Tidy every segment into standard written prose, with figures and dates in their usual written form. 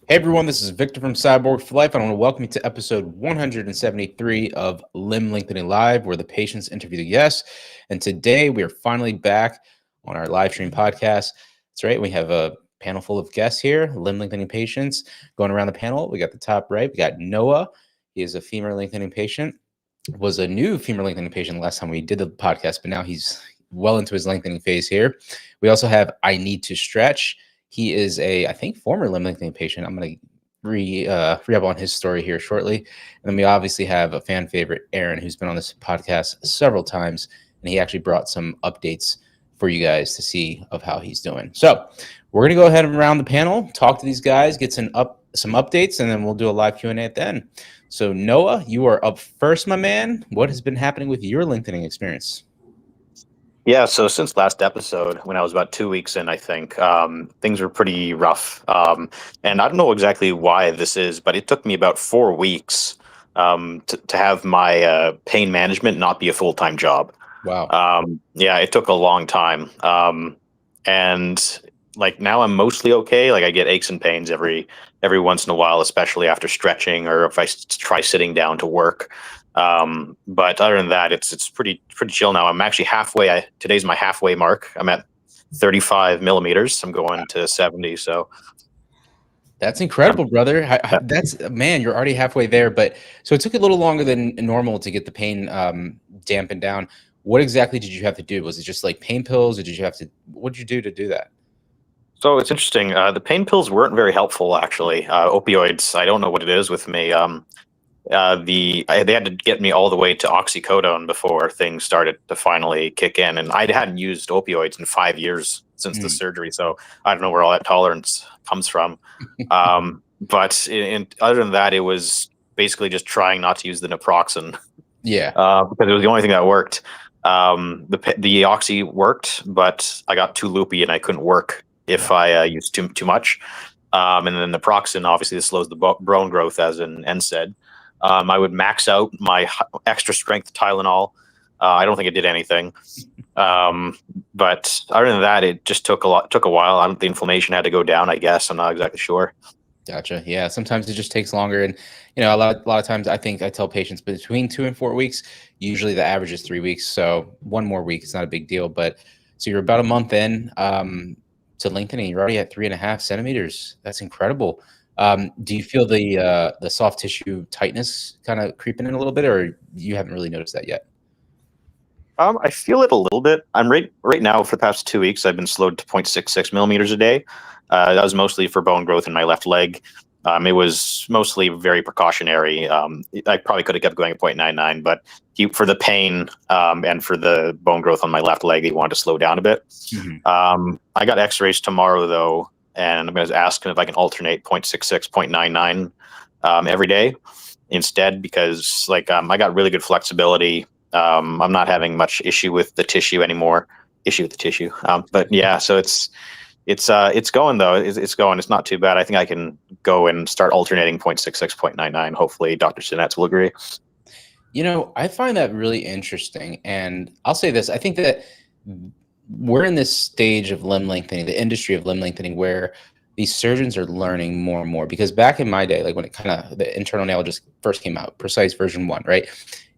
Hey everyone, this is Victor from Cyborg for Life. I want to welcome you to episode 173 of Limb Lengthening Live, where the patients interview the guests. And today we are finally back on our live stream podcast. That's right, we have a panel full of guests here, limb lengthening patients. Going around the panel, we got the top right, we got Noah. He is a femur lengthening patient. Was a new femur lengthening patient last time we did the podcast, but now he's well into his lengthening phase here. We also have INeedtoStretch. He is I think, former limb lengthening patient. I'm going to re-up on his story here shortly. And then we obviously have a fan favorite, Aaron, who's been on this podcast several times, and he actually brought some updates for you guys to see of how he's doing. So we're going to go ahead and round the panel, talk to these guys, get some updates, and then we'll do a live Q&A at the end. So Noah, you are up first, my man. What has been happening with your lengthening experience? Yeah, so since last episode, when I was about 2 weeks in, I think, things were pretty rough. And I don't know exactly why this is, but it took me about 4 weeks to have my pain management not be a full-time job. Wow. Yeah, it took a long time. And like now I'm mostly okay. Like I get aches and pains every once in a while, especially after stretching or if I try sitting down to work. But other than that, it's pretty chill now. I'm actually halfway. Today's my halfway mark. I'm at 35 millimeters. I'm going to 70. So that's incredible, brother. Man, you're already halfway there. But so it took a little longer than normal to get the pain dampened down. What exactly did you have to do? Was it just like pain pills, or what did you do to do that? So it's interesting. The pain pills weren't very helpful, actually. Opioids, I don't know what it is with me. They had to get me all the way to oxycodone before things started to finally kick in, and I hadn't used opioids in 5 years since the surgery, so I don't know where all that tolerance comes from. But other than that, it was basically just trying not to use the naproxen. Yeah, because it was the only thing that worked. The oxy worked, but I got too loopy and I couldn't work if I used too much. And then the naproxen, obviously, this slows the bone growth, as an NSAID. I would max out my extra strength Tylenol. I don't think it did anything. But other than that, it just took a while. The inflammation had to go down, I guess. I'm not exactly sure. Gotcha. Yeah, sometimes it just takes longer, and a lot of times I tell patients between 2 and 4 weeks. Usually the average is 3 weeks, so one more week is not a big deal. But so you're about a month in to lengthening. You're already at 3.5 centimeters. That's incredible. Do you feel the soft tissue tightness kind of creeping in a little bit, or you haven't really noticed that yet? I feel it a little bit. I'm right now for the past 2 weeks. I've been slowed to 0.66 millimeters a day. That was mostly for bone growth in my left leg. It was mostly very precautionary. I probably could have kept going at 0.99, but for the pain and for the bone growth on my left leg, he wanted to slow down a bit. Mm-hmm. I got x-rays tomorrow, though, and I'm going to ask him if I can alternate 0.66, 0.99 every day instead, because I got really good flexibility. I'm not having much issue with the tissue anymore. But yeah, so it's going, though. It's going. It's not too bad. I think I can go and start alternating 0.66, 0.99. Hopefully Dr. Sinetz will agree. I find that really interesting. And I'll say this. I think that we're in this stage of limb lengthening, the industry of limb lengthening, where these surgeons are learning more and more. Because back in my day, like when the internal nail just first came out, Precice version 1, right?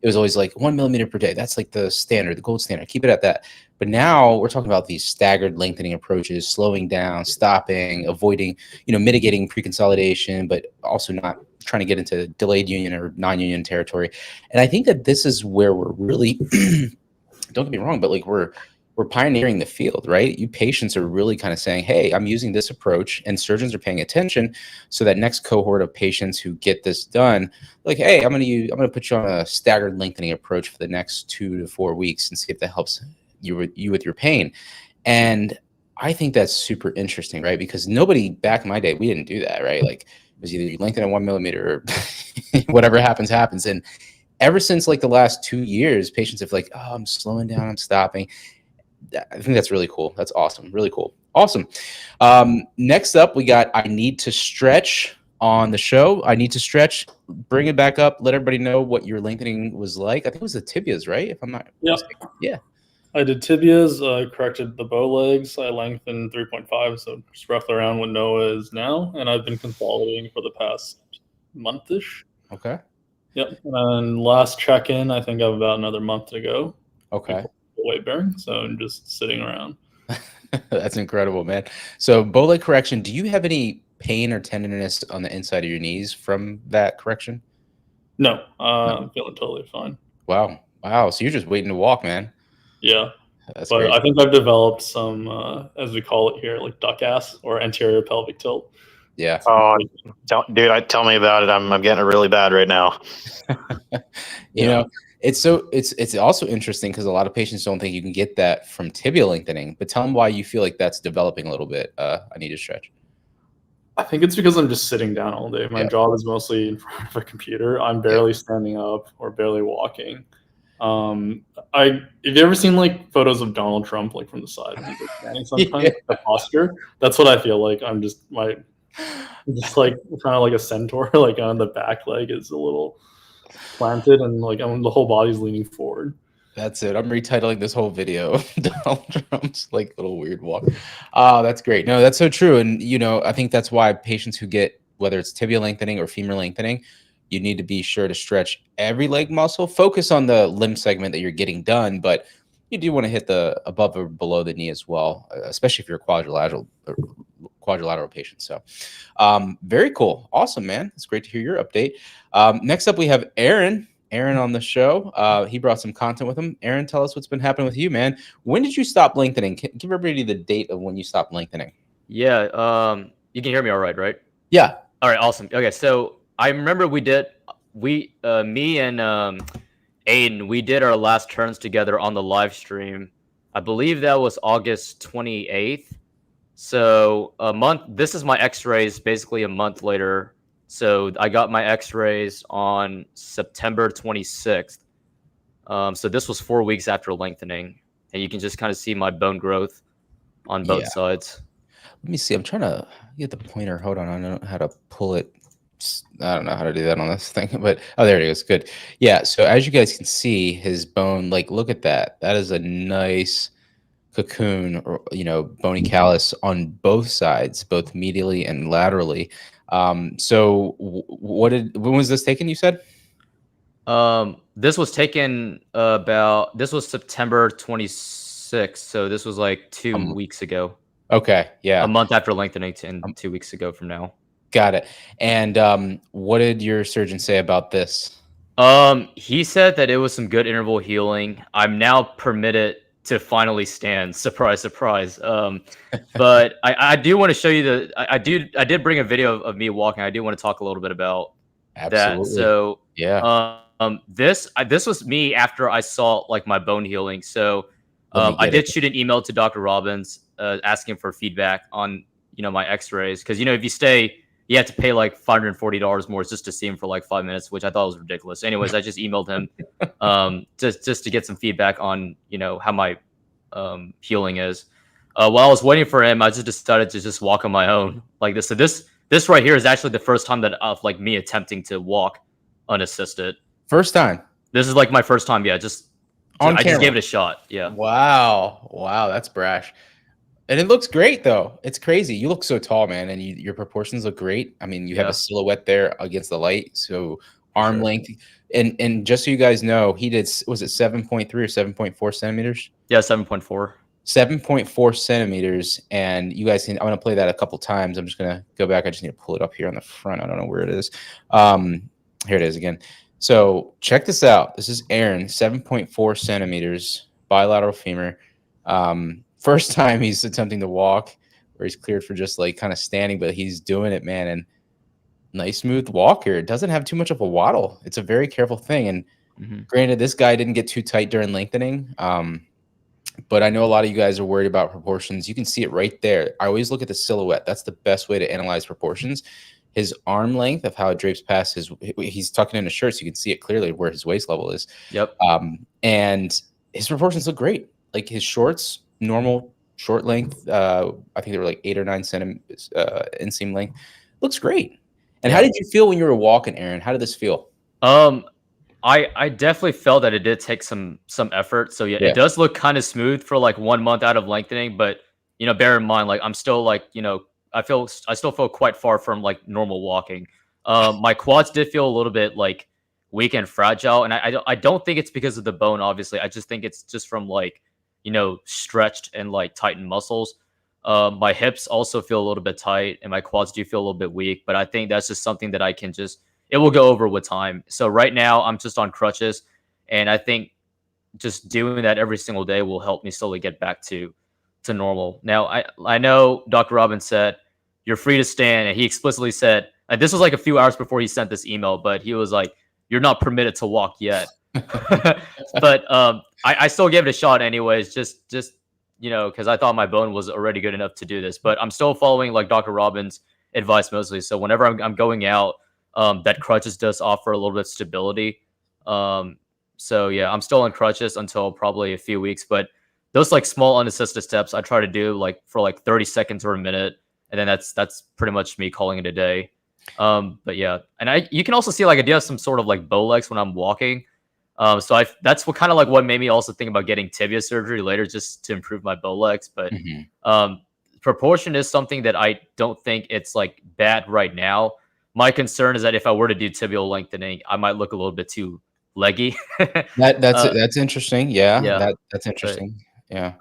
It was always like 1 millimeter per day. That's like the standard, the gold standard. Keep it at that. But now we're talking about these staggered lengthening approaches, slowing down, stopping, avoiding, mitigating preconsolidation, but also not trying to get into delayed union or non-union territory. And I think that this is where we're really, don't get me wrong, but we're pioneering the field, right? You patients are really kind of saying, hey, I'm using this approach, and surgeons are paying attention. So that next cohort of patients who get this done, hey, I'm going to put you on a staggered lengthening approach for the next 2 to 4 weeks and see if that helps you with your pain. And I think that's super interesting, right? Because nobody back in my day, we didn't do that, right? It was either you lengthen at 1 millimeter or whatever happens. And ever since the last 2 years, patients have oh, I'm slowing down, I'm stopping. I think that's really cool. That's awesome. Really cool. Awesome. Next up, we got INeedtoStretch on the show. INeedtoStretch. Bring it back up. Let everybody know what your lengthening was like. I think it was the tibias, right? If I'm not mistaken. Yeah. I did tibias, corrected the bow legs. I lengthened 3.5, so just roughly around what Noah is now. And I've been consolidating for the past month-ish. Okay. Yep. And last check-in, I think I have about another month to go. Okay. Weight bearing, so I'm just sitting around. That's incredible, man. So bow leg correction, do you have any pain or tenderness on the inside of your knees from that correction? No, I'm feeling totally fine. Wow. Wow. So you're just waiting to walk, man. Yeah. That's But great. I think I've developed some, as we call it here, like duck ass or anterior pelvic tilt. Yeah. Oh, dude, tell me about it. I'm getting it really bad right now. You know, it's also interesting because a lot of patients don't think you can get that from tibia lengthening. But tell them why you feel like that's developing a little bit. I need to stretch. I think it's because I'm just sitting down all day. My job is mostly in front of a computer. I'm barely standing up or barely walking. Have you ever seen like photos of Donald Trump like from the side when he's like standing sometimes? The posture. That's what I feel like. I'm just like kind of like a centaur, like on the back leg is a little planted and like the whole body's leaning forward. That's it. I'm retitling this whole video of Donald Trump's like little weird walk. Oh, that's great. No, that's so true. And I think that's why patients who get, whether it's tibia lengthening or femur lengthening, you need to be sure to stretch every leg muscle. Focus on the limb segment that you're getting done, but you do want to hit the above or below the knee as well, especially if you're a quadrilateral patient. So very cool. Awesome, man. It's great to hear your update. Next up, we have Aaron on the show. He brought some content with him. Aaron, tell us what's been happening with you, man. When did you stop lengthening? Give everybody the date of when you stopped lengthening. Yeah. You can hear me all right? Yeah. All right. Awesome. Okay. So I remember me and Aiden, we did our last turns together on the live stream. I believe that was August 28th. So this is my x-rays basically a month later. So I got my x-rays on September 26th. So this was 4 weeks after lengthening. And you can just kind of see my bone growth on both sides. Let me see. I'm trying to get the pointer. Hold on. I don't know how to pull it. I don't know how to do that on this thing, but there it is. Good. Yeah. So as you guys can see, his bone, like, look at that. That is a nice cocoon or, bony callus on both sides, both medially and laterally. So when was this taken, you said? This was taken this was September 26th. So this was like 2 weeks ago. Okay. Yeah. A month after lengthening and 2 weeks ago from now. Got it. And what did your surgeon say about this? He said that it was some good interval healing. I'm now permitted to finally stand. Surprise, surprise. But I do want to show you I did bring a video of me walking. I do want to talk a little bit about that. So yeah. This was me after I saw like my bone healing. So I did shoot an email to Dr. Robbins asking for feedback on my x-rays, because if you stay, you have to pay like $540 more just to see him for like 5 minutes, which I thought was ridiculous. Anyways, I just emailed him just to get some feedback on how my healing is. While I was waiting for him, I just decided to just walk on my own like this. So this right here is actually the first time that of like me attempting to walk unassisted. First time. This is like my first time. Yeah, I just gave it a shot. Yeah. Wow, that's brash. And it looks great, though. It's crazy. You look so tall, man, and your proportions look great. I mean, you have a silhouette there against the light, so arm length. And just so you guys know, he did, was it 7.3 or 7.4 centimeters? Yeah, 7.4. 7.4 centimeters. And you guys can, I'm going to play that a couple times. I'm just going to go back. I just need to pull it up here on the front. I don't know where it is. Here it is again. So check this out. This is Aaron, 7.4 centimeters, bilateral femur. First time he's attempting to walk, where he's cleared for just like kind of standing, but he's doing it, man. And nice smooth walker. It doesn't have too much of a waddle. It's a very careful thing. And granted, this guy didn't get too tight during lengthening. But I know a lot of you guys are worried about proportions. You can see it right there. I always look at the silhouette. That's the best way to analyze proportions. His arm length of how it drapes past he's tucking in his shirt, so you can see it clearly where his waist level is. Yep. And his proportions look great. Like his shorts, normal short length. I think they were like 8 or 9 centimeters inseam length. Looks great. And how did you feel when you were walking, Aaron? How did this feel? I definitely felt that it did take some effort. So yeah, Yeah. it does look kind of smooth for like 1 month out of lengthening, but bear in mind, like I'm still like, I still feel quite far from like normal walking. My quads did feel a little bit like weak and fragile, and I don't think it's because of the bone, obviously. I just think it's just from like, stretched and like tightened muscles. My hips also feel a little bit tight, and my quads do feel a little bit weak, but I think that's just something that it will go over with time. So right now I'm just on crutches, and I think just doing that every single day will help me slowly get back to normal. Now I know Dr. Robbins said you're free to stand, and he explicitly said, and this was like a few hours before he sent this email, but he was like, you're not permitted to walk yet. But I still gave it a shot anyways, just because I thought my bone was already good enough to do this. But I'm still following like Dr. Robbins' advice mostly. So whenever I'm going out, that crutches does offer a little bit of stability. So yeah, I'm still on crutches until probably a few weeks. But those like small unassisted steps I try to do like for like 30 seconds or a minute, and then that's pretty much me calling it a day. But yeah, and you can also see like I do have some sort of like bow legs when I'm walking. So that's what kind of like what made me also think about getting tibia surgery later, just to improve my bow legs. But proportion is something that I don't think it's like bad right now. My concern is that if I were to do tibial lengthening, I might look a little bit too leggy. That's interesting. Yeah, Yeah. that's interesting. Yeah.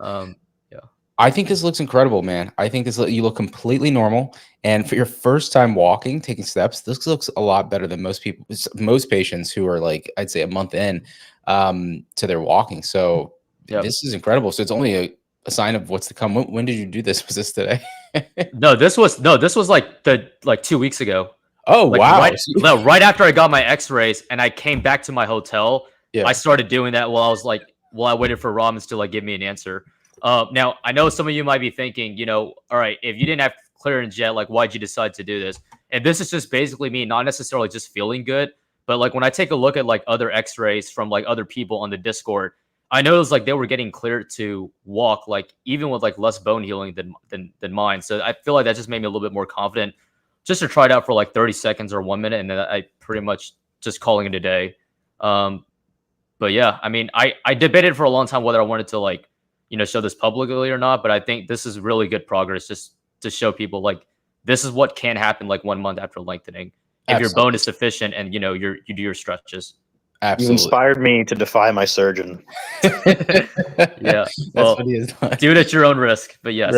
Yeah. I think this looks incredible, man. I think you look completely normal, and for your first time walking, taking steps, this looks a lot better than most patients who are like, I'd say, a month in to their walking. So this is incredible. So it's only a sign of what's to come. When did you do this? Was this today? No, this was like 2 weeks ago. Oh, like, wow. Right after I got my x-rays and I came back to my hotel, I started doing that while I waited for Robbins to like give me an answer. Now I know some of you might be thinking, all right, if you didn't have clearance yet, like why'd you decide to do this? And this is just basically me, not necessarily just feeling good, but like when I take a look at like other x-rays from like other people on the Discord, I noticed like they were getting cleared to walk, like even with like less bone healing than mine. So I feel like that just made me a little bit more confident just to try it out for like 30 seconds or 1 minute. And then I pretty much just calling it a day. But yeah, I mean, I debated for a long time whether I wanted to like, show this publicly or not, but I think this is really good progress just to show people like this is what can happen like 1 month after lengthening if your bone is sufficient and you do your stretches. Absolutely. You inspired me to defy my surgeon. Yeah, well, what he is do it at your own risk, but yes.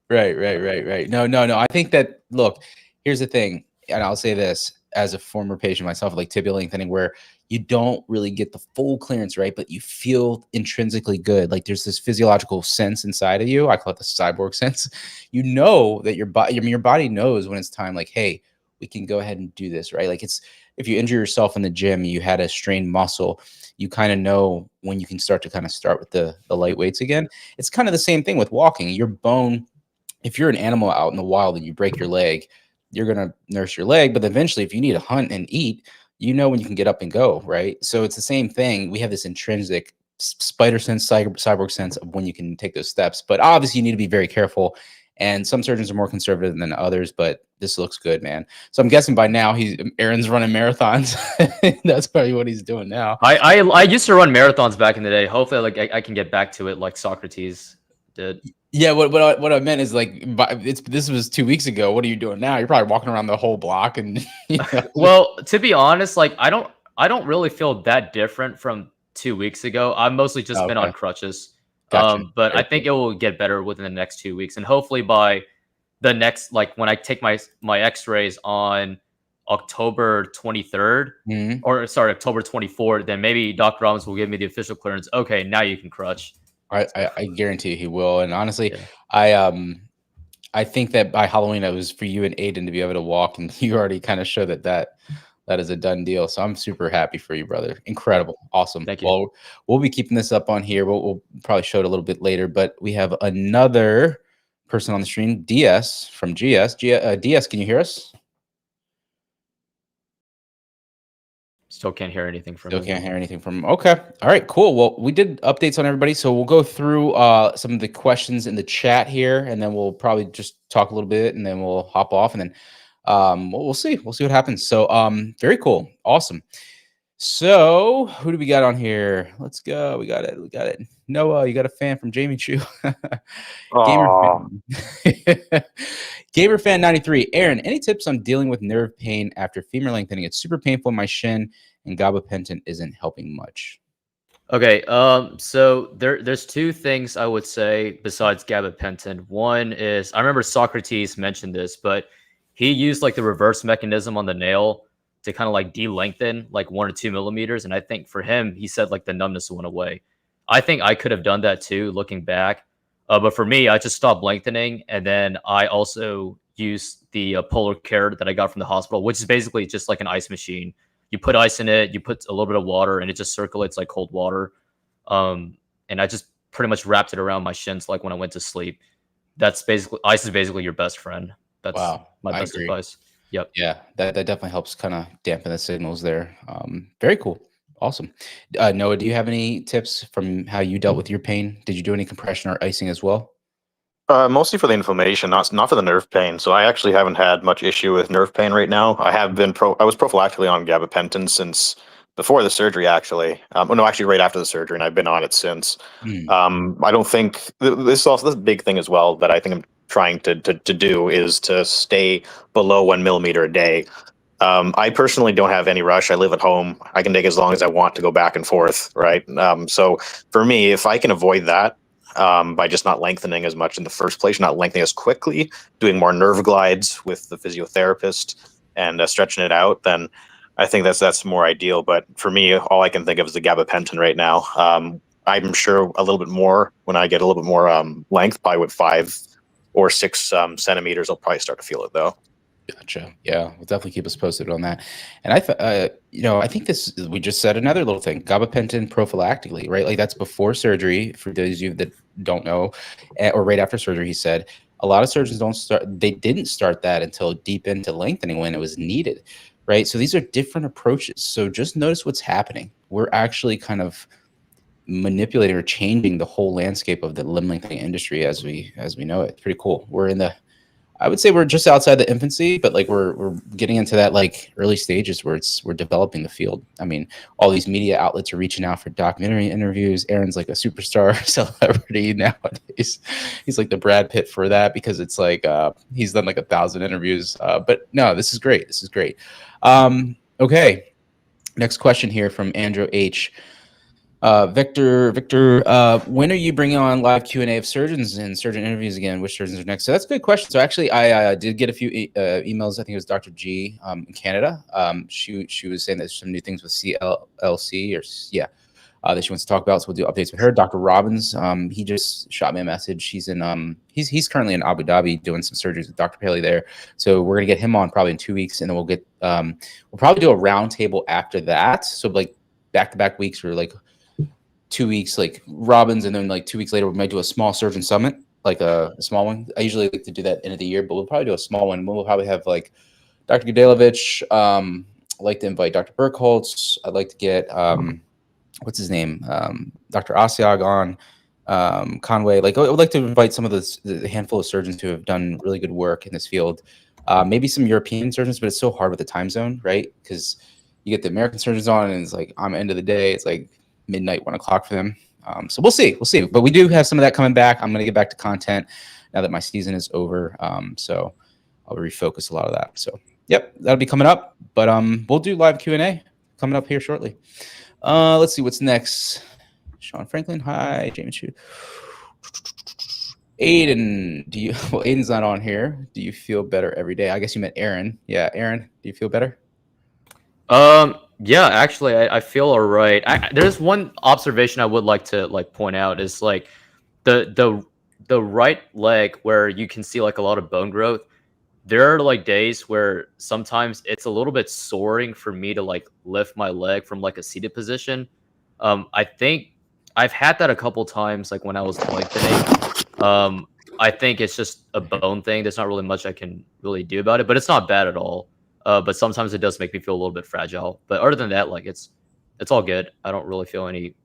Right. No. I think that, look, here's the thing, and I'll say this as a former patient myself, like tibial lengthening, where you don't really get the full clearance, right? But you feel intrinsically good. Like there's this physiological sense inside of you. I call it the cyborg sense. You know that your body knows when it's time, like, hey, we can go ahead and do this, right? Like if you injure yourself in the gym, you had a strained muscle, you kind of know when you can start with the light weights again. It's kind of the same thing with walking. Your bone, if you're an animal out in the wild and you break your leg, you're going to nurse your leg, but eventually if you need to hunt and eat, when you can get up and go, right? So it's the same thing. We have this intrinsic spider sense, cyborg sense of when you can take those steps, but obviously you need to be very careful. And some surgeons are more conservative than others, but this looks good, man. So I'm guessing by now Aaron's running marathons. That's probably what he's doing now. I used to run marathons back in the day. Hopefully, like I can get back to it like Socrates did. Yeah, what I meant is like this was 2 weeks ago. What are you doing now? You're probably walking around the whole block and. Well, to be honest, like I don't really feel that different from 2 weeks ago. I've mostly just been on crutches. Gotcha. But I think it will get better within the next 2 weeks, and hopefully by the next, like when I take my X-rays on October 23rd, or sorry, October 24th, then maybe Dr. Robbins will give me the official clearance. Okay, now you can crutch. I guarantee he will. And honestly, I think that by Halloween it was for you and Aiden to be able to walk, and you already kind of showed that is a done deal. So I'm super happy for you, brother. Incredible. Awesome. Thank you. Well, we'll be keeping this up on here. We'll probably show it a little bit later, but we have another person on the stream, DS from GS. DS, can you hear us? Still can't hear anything from him. Can't hear anything from him. Okay. All right, cool. Well, we did updates on everybody. So we'll go through some of the questions in the chat here, and then we'll probably just talk a little bit, and then we'll hop off, and then we'll see. We'll see what happens. So very cool. Awesome. So who do we got on here? Let's go. We got it. We got it. Noah, you got a fan from Jamie Chu. Gamer Oh, fan. Gamer fan 93. Aaron, any tips on dealing with nerve pain after femur lengthening? It's super painful in my shin, and gabapentin isn't helping much. Okay, so there's two things I would say besides gabapentin. One is I remember Socrates mentioned this, but he used like the reverse mechanism on the nail to kind of like de-lengthen like 1 or 2 millimeters, and I think for him, he said like the numbness went away. I think I could have done that too, looking back. But for me, I just stopped lengthening, and then I also used the Polar Care that I got from the hospital, which is basically just like an ice machine. You put ice in it, you put a little bit of water, and it just circulates like cold water. And I just pretty much wrapped it around my shins like when I went to sleep. That's basically ice is basically your best friend. That's Wow, my I best agree. advice. Yep. Yeah, that definitely helps kind of dampen the signals there. Very cool. Awesome. Noah, do you have any tips from how you dealt with your pain? Did you do any compression or icing as well? mostly for the inflammation, not for the nerve pain. So I actually haven't had much issue with nerve pain right now. I was prophylactically on gabapentin since before the surgery, actually. No, actually, right after the surgery, and I've been on it since. I don't think this is a big thing as well that I think I'm trying to do is to stay below 1 millimeter a day. I personally don't have any rush. I live at home. I can take as long as I want to go back and forth, right? So for me, if I can avoid that by just not lengthening as much in the first place, not lengthening as quickly, doing more nerve glides with the physiotherapist and stretching it out, then I think that's more ideal. But for me, all I can think of is the gabapentin right now. I'm sure a little bit more when I get a little bit more length, probably with 5 or 6 centimeters, I'll probably start to feel it though. Gotcha. Yeah, we'll definitely keep us posted on that. And I think we just said another little thing: gabapentin prophylactically, right? Like that's before surgery. For those of you that don't know, or right after surgery, he said a lot of surgeons didn't start that until deep into lengthening when it was needed, right? So these are different approaches. So just notice what's happening. We're actually kind of manipulating or changing the whole landscape of the limb lengthening industry as we know it. It's pretty cool. I would say we're just outside the infancy, but like we're getting into that like early stages where we're developing the field. I mean, all these media outlets are reaching out for documentary interviews. Aaron's like a superstar celebrity nowadays. He's like the Brad Pitt for that because it's like he's done like 1,000 interviews. But no, this is great. This is great. Okay, next question here from Andrew H. Victor, when are you bringing on live Q&A of surgeons and surgeon interviews again? Which surgeons are next? So that's a good question. So actually, I did get a few emails. I think it was Dr. G in Canada. She was saying there's some new things with CLLC that she wants to talk about. So we'll do updates with her. Dr. Robbins, he just shot me a message. He's in he's currently in Abu Dhabi doing some surgeries with Dr. Paley there. So we're gonna get him on probably in 2 weeks, and then we'll probably do a roundtable after that. So like back-to-back weeks or like 2 weeks like Robbins, and then like 2 weeks later we might do a small surgeon summit, like a small one. I usually like to do that end of the year, but we'll probably do a small one. We'll probably have like Dr. Gdalovich. I'd like to invite Dr. Burkholz. I'd like to get what's his name, Dr. Asiag on, Conway. Like I would like to invite some of the handful of surgeons who have done really good work in this field. Maybe some European surgeons, but it's so hard with the time zone, right? Because you get the American surgeons on, and it's like on the end of the day, it's like midnight, 1 o'clock for them. So we'll see. But we do have some of that coming back. I'm going to get back to content now that my season is over. So I'll refocus a lot of that. So yep, that'll be coming up. But we'll do live Q&A coming up here shortly. Let's see what's next. Sean Franklin, hi. Jamie Chu. Aiden, Aiden's not on here. Do you feel better every day? I guess you meant Aaron. Yeah, Aaron, do you feel better? Yeah, actually, I feel all right. There's one observation I would like to point out is like the right leg where you can see like a lot of bone growth. There are like days where sometimes it's a little bit soaring for me to like lift my leg from like a seated position. I think I've had that a couple times, like when I was lengthening. I think it's just a bone thing. There's not really much I can really do about it, but it's not bad at all. But sometimes it does make me feel a little bit fragile. But other than that, like it's all good. I don't really feel any,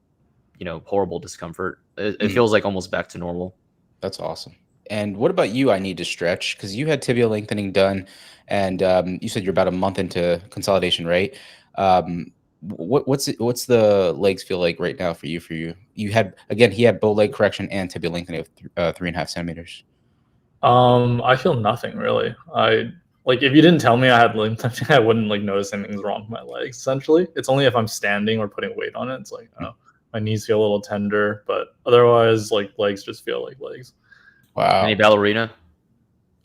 horrible discomfort. It feels like almost back to normal. That's awesome. And what about you? INeedtoStretch, because you had tibia lengthening done, and you said you're about a month into consolidation, right? what's the legs feel like right now for you? You had, again, he had bow leg correction and tibia lengthening of 3.5 centimeters. I feel nothing really. Like if you didn't tell me I had limb lengthening, I wouldn't like notice anything's wrong with my legs. Essentially, it's only if I'm standing or putting weight on it. It's like, oh, my knees feel a little tender, but otherwise, like legs just feel like legs. Wow. Any ballerina?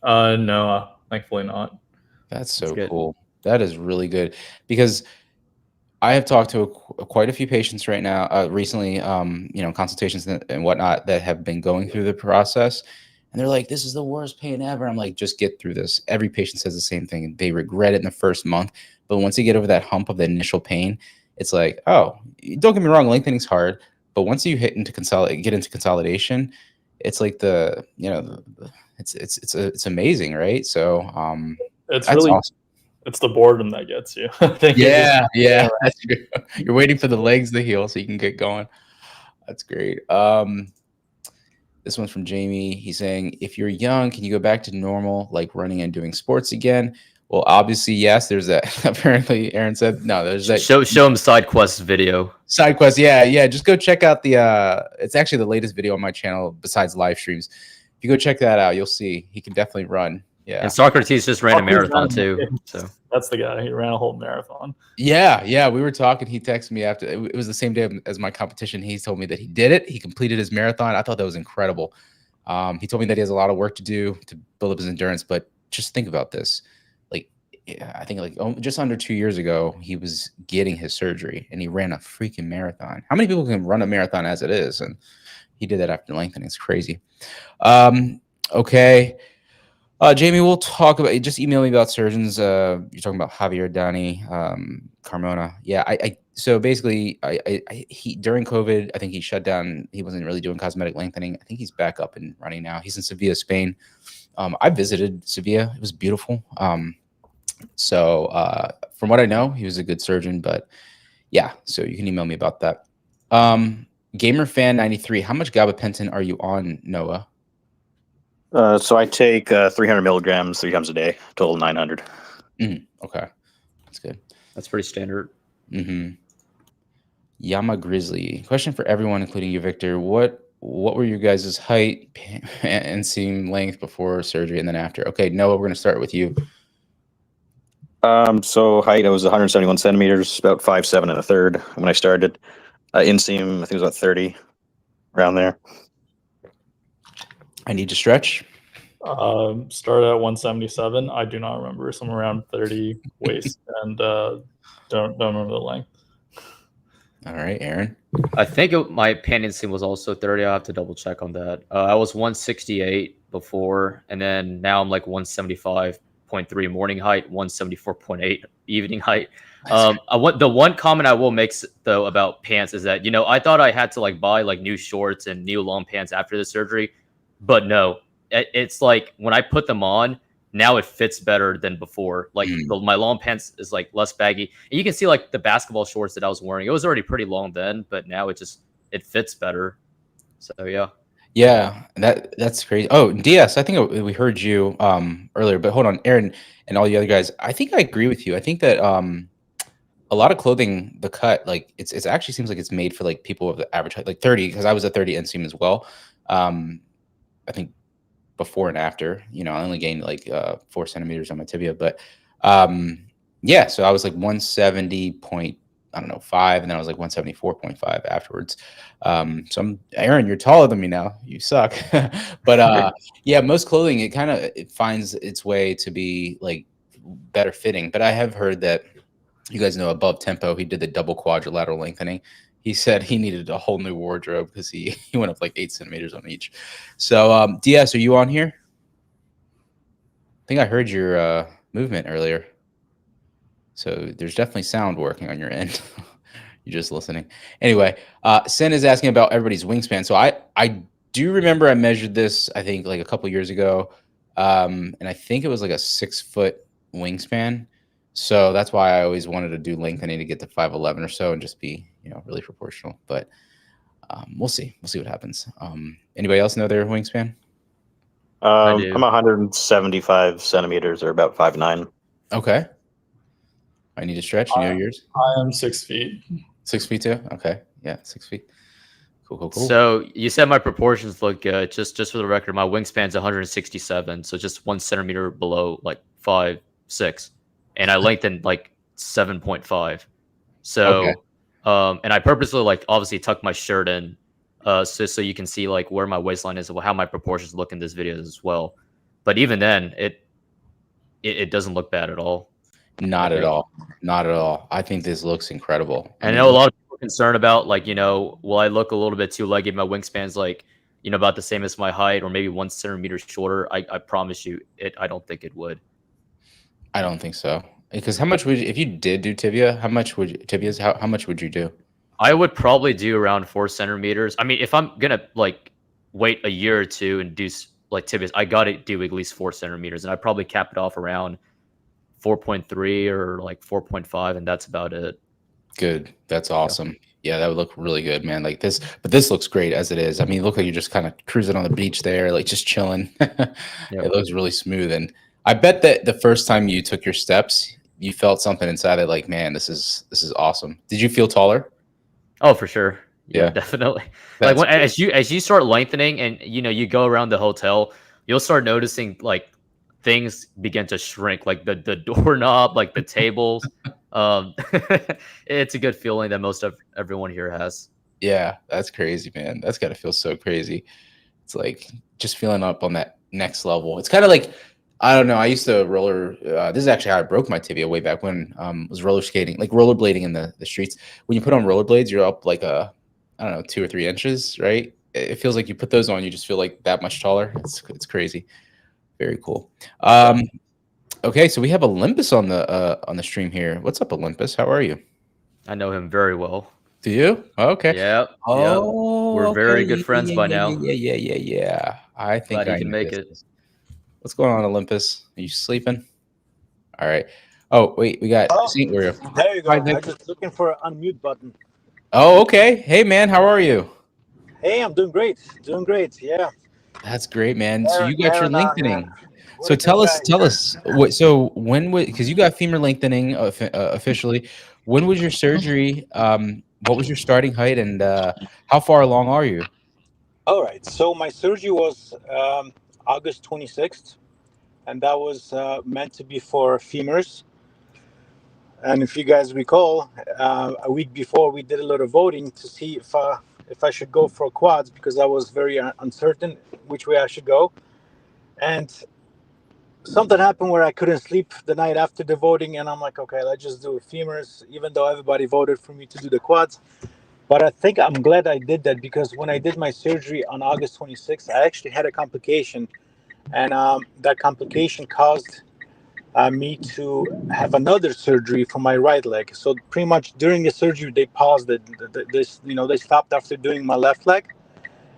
No, thankfully not. That's so cool. That is really good, because I have talked to quite a few patients right now, recently, consultations and whatnot, that have been going through the process. And they're like, this is the worst pain ever. I'm like, just get through this. Every patient says the same thing. They regret it in the first month. But once they get over that hump of the initial pain, it's like, oh, don't get me wrong, lengthening's hard. But once you get into consolidation, it's like it's amazing, right? So it's that's really awesome. It's the boredom that gets you. Yeah. That's good. You're waiting for the legs to heal so you can get going. That's great. This one's from Jamie. He's saying, if you're young, can you go back to normal, like running and doing sports again? Well, obviously, yes. There's that. Apparently, Aaron said, no, there's that. Show him Side Quest video. Side Quest, yeah. Just go check out the, it's actually the latest video on my channel besides live streams. If you go check that out, you'll see he can definitely run. Yeah. And Socrates just ran a marathon too. So that's the guy. He ran a whole marathon. Yeah. We were talking. He texted me after. It was the same day as my competition. He told me that he did it. He completed his marathon. I thought that was incredible. He told me that he has a lot of work to do to build up his endurance. But just think about this. Like, I think just under 2 years ago, he was getting his surgery and he ran a freaking marathon. How many people can run a marathon as it is? And he did that after lengthening. It's crazy. Okay. Jamie, we'll talk about, just email me about surgeons. You're talking about Javier Dani, Carmona. Yeah, so basically, he during COVID, I think he shut down. He wasn't really doing cosmetic lengthening. I think he's back up and running now. He's in Sevilla, Spain. I visited Sevilla. It was beautiful. So from what I know, he was a good surgeon. But yeah, so you can email me about that. GamerFan93, how much gabapentin are you on, Noah? So I take 300 milligrams 3 times a day, total 900. Okay, that's good. That's pretty standard. Yama Grizzly, question for everyone, including you, Victor. What were your guys' height and seam length before surgery and then after? Okay, Noah, we're going to start with you. So height, I was 171 centimeters, about 5'7" and a third when I started. Inseam, I think it was about 30, around there. I need to stretch. Started at 177. I do not remember. Somewhere around 30 waist, and don't remember the length. All right, Aaron. I think my pant inseam was also 30. I'll have to double check on that. I was 168 before, and then now I'm like 175.3 morning height, 174.8 evening height. The one comment I will make though about pants is that, I thought I had to like buy like new shorts and new long pants after the surgery, but no, it's like when I put them on, now it fits better than before. Like my long pants is like less baggy, and you can see like the basketball shorts that I was wearing. It was already pretty long then, but now it fits better. So yeah, that's crazy. Oh, DS, I think we heard you earlier, but hold on, Aaron and all the other guys. I think I agree with you. I think that a lot of clothing, the cut, like it actually seems like it's made for like people of the average height, like 30, because I was a 30 inseam as well. I think before and after, I only gained like 4 centimeters on my tibia, but yeah, so I was like 170.5, and then I was like 174.5 afterwards. So Aaron, you're taller than me now. You suck. But yeah, most clothing, it finds its way to be like better fitting. But I have heard that, you guys know, Above Tempo, he did the double quadrilateral lengthening. He said he needed a whole new wardrobe because he went up like 8 centimeters on each. So DS, are you on here? I think I heard your movement earlier. So there's definitely sound working on your end. You're just listening. Anyway, Sen is asking about everybody's wingspan. So I do remember I measured this, I think like a couple years ago. And I think it was like a 6-foot wingspan. So that's why I always wanted to do lengthening to get to 5'11" or so and just be, really proportional. But we'll see. We'll see what happens. Anybody else know their wingspan? I'm 175 centimeters, or about 5'9". Okay. I need to stretch. You know yours? I am 6 feet. 6 feet too? Okay. Yeah, 6 feet. Cool. So you said my proportions look good. Just for the record, my wingspan's 167, so just 1 centimeter below like 5'6", and I lengthened like 7.5. So, and I purposely like obviously tucked my shirt in, so you can see like where my waistline is and how my proportions look in this video as well. But even then, it doesn't look bad at all. Not at all. Not at all. I think this looks incredible. I know a lot of people are concerned about like, will I look a little bit too leggy? My wingspan's like, about the same as my height or maybe 1 centimeter shorter. I promise you, I don't think it would. I don't think so. Because how much would you, if you did do tibia, how much would you do? I would probably do around 4 centimeters. I mean, if I'm gonna like wait a year or two and do like tibias, I gotta do at least 4 centimeters, and I'd probably cap it off around 4.3 or like 4.5, and that's about it. Good. That's awesome. Yeah, that would look really good, man. Like this, but this looks great as it is. I mean, you look like you're just kind of cruising on the beach there, like just chilling. It looks really smooth. And I bet that the first time you took your steps, you felt something inside that like, man, this is awesome. Did you feel taller? Oh, for sure. Yeah, definitely. Like as you start lengthening and you go around the hotel, you'll start noticing like things begin to shrink, like the doorknob, like the tables. It's a good feeling that most of everyone here has. Yeah, that's crazy, man. That's got to feel so crazy. It's like just feeling up on that next level. It's kind of like, I don't know. I used to roller. This is actually how I broke my tibia way back when. Was roller skating, like rollerblading in the streets. When you put on rollerblades, you're up like I don't know, 2 or 3 inches, right? It feels like you put those on, you just feel like that much taller. It's crazy. Very cool. Okay, so we have Olympus on the stream here. What's up, Olympus? How are you? I know him very well. Do you? Okay. Yeah. Oh, we're very good friends by now. Yeah. I think I can make it. What's going on, Olympus? Are you sleeping? All right. Oh, wait, we got St. Warrior. There you go. I'm just looking for an unmute button. Oh, okay. Hey, man, how are you? Hey, I'm doing great. Yeah. That's great, man. So you got your lengthening. So tell us what. So when would, because you got femur lengthening officially? When was your surgery? What was your starting height, and how far along are you? All right. So my surgery was August 26th, and that was meant to be for femurs. And if you guys recall, a week before we did a lot of voting to see if I should go for quads, because I was very uncertain which way I should go. And something happened where I couldn't sleep the night after the voting, and I'm like, okay, let's just do femurs, even though everybody voted for me to do the quads. But I think I'm glad I did that, because when I did my surgery on August 26th, I actually had a complication, and that complication caused me to have another surgery for my right leg. So pretty much during the surgery, they paused it. They stopped after doing my left leg,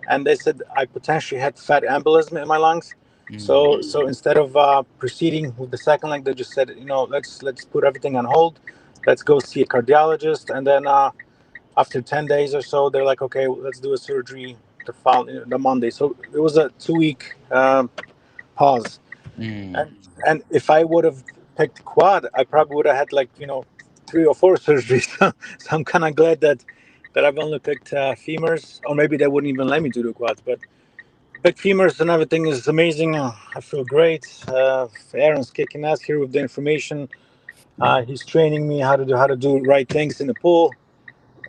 and they said I potentially had fat embolism in my lungs. So instead of proceeding with the second leg, they just said, let's put everything on hold. Let's go see a cardiologist, and then after 10 days or so, they're like, okay, let's do a surgery the Monday. So it was a 2-week pause. And if I would have picked quad, I probably would have had 3 or 4 surgeries. So I'm kind of glad that I've only picked femurs, or maybe they wouldn't even let me do the quads. But picked femurs and everything is amazing. I feel great. Aaron's kicking ass here with the information. He's training me how to do right things in the pool.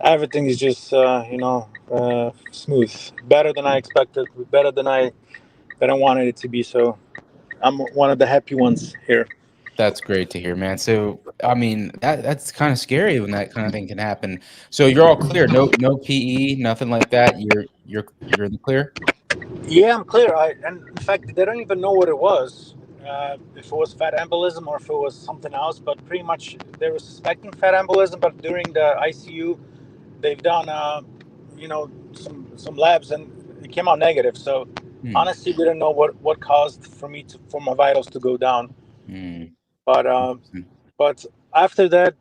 Everything is just smooth, better than I expected, better than I wanted it to be. So I'm one of the happy ones here. That's great to hear, man. So I mean, that's kind of scary when that kind of thing can happen. So you're all clear, no PE, nothing like that. You're in the clear. Yeah, I'm clear. And in fact, they don't even know what it was. If it was fat embolism or if it was something else, but pretty much they were suspecting fat embolism. But during the ICU, they've done some labs, and it came out negative. So honestly, we don't know what caused for my vitals to go down. But after that,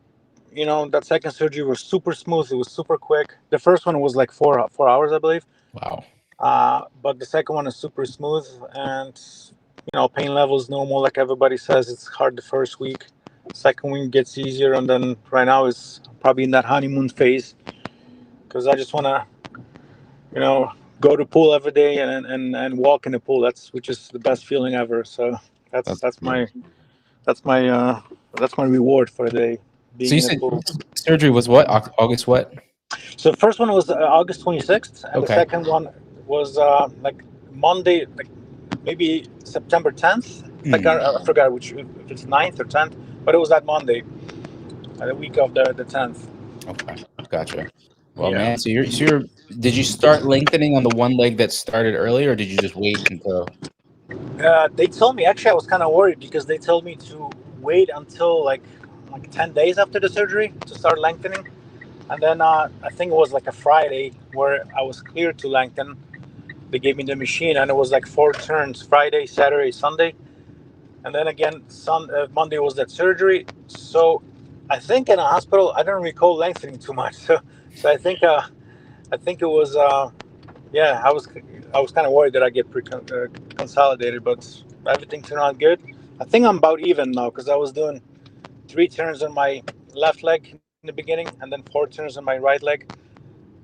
that second surgery was super smooth. It was super quick. The first one was like 4 hours, I believe. Wow. But the second one is super smooth, and pain levels normal, like everybody says. It's hard the first week, Second week gets easier, and then right now is probably in that honeymoon phase because I just want to, go to pool every day and walk in the pool. Which is the best feeling ever. So that's my reward for the day, So being you in the said pool. surgery was what? August what? So the first one was August 26th, and the Okay. second one was like Monday, like maybe September 10th. Like I forgot if it's 9th or 10th, but it was that Monday, the week of the 10th. Okay, gotcha. Well, Yeah. man, so did you start lengthening on the one leg that started earlier, or did you just wait until? They told me, actually I was kind of worried because they told me to wait until like 10 days after the surgery to start lengthening. And then I think it was like a Friday where I was cleared to lengthen. They gave me the machine, and it was like 4 turns: Friday, Saturday, Sunday, and then again Monday was that surgery. So I think in a hospital I don't recall lengthening too much. So I think it was yeah, I was kind of worried that I get consolidated, but everything turned out good. I think I'm about even now because I was doing 3 turns on my left leg in the beginning, and then 4 turns on my right leg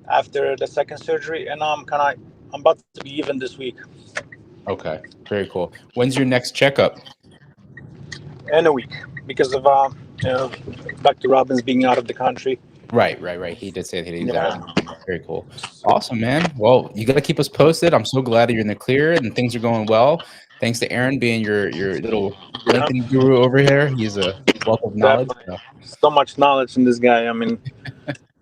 after the second surgery, and now I'm about to be even this week. Okay, very cool. When's your next checkup? In a week, because of Dr. Robbins being out of the country. Right. He did say that he was out. Very cool. Awesome, man. Well, you got to keep us posted. I'm so glad that you're in the clear and things are going well. Thanks to Aaron being your little lengthening guru over here. He's a wealth of knowledge. So much knowledge in this guy. I mean,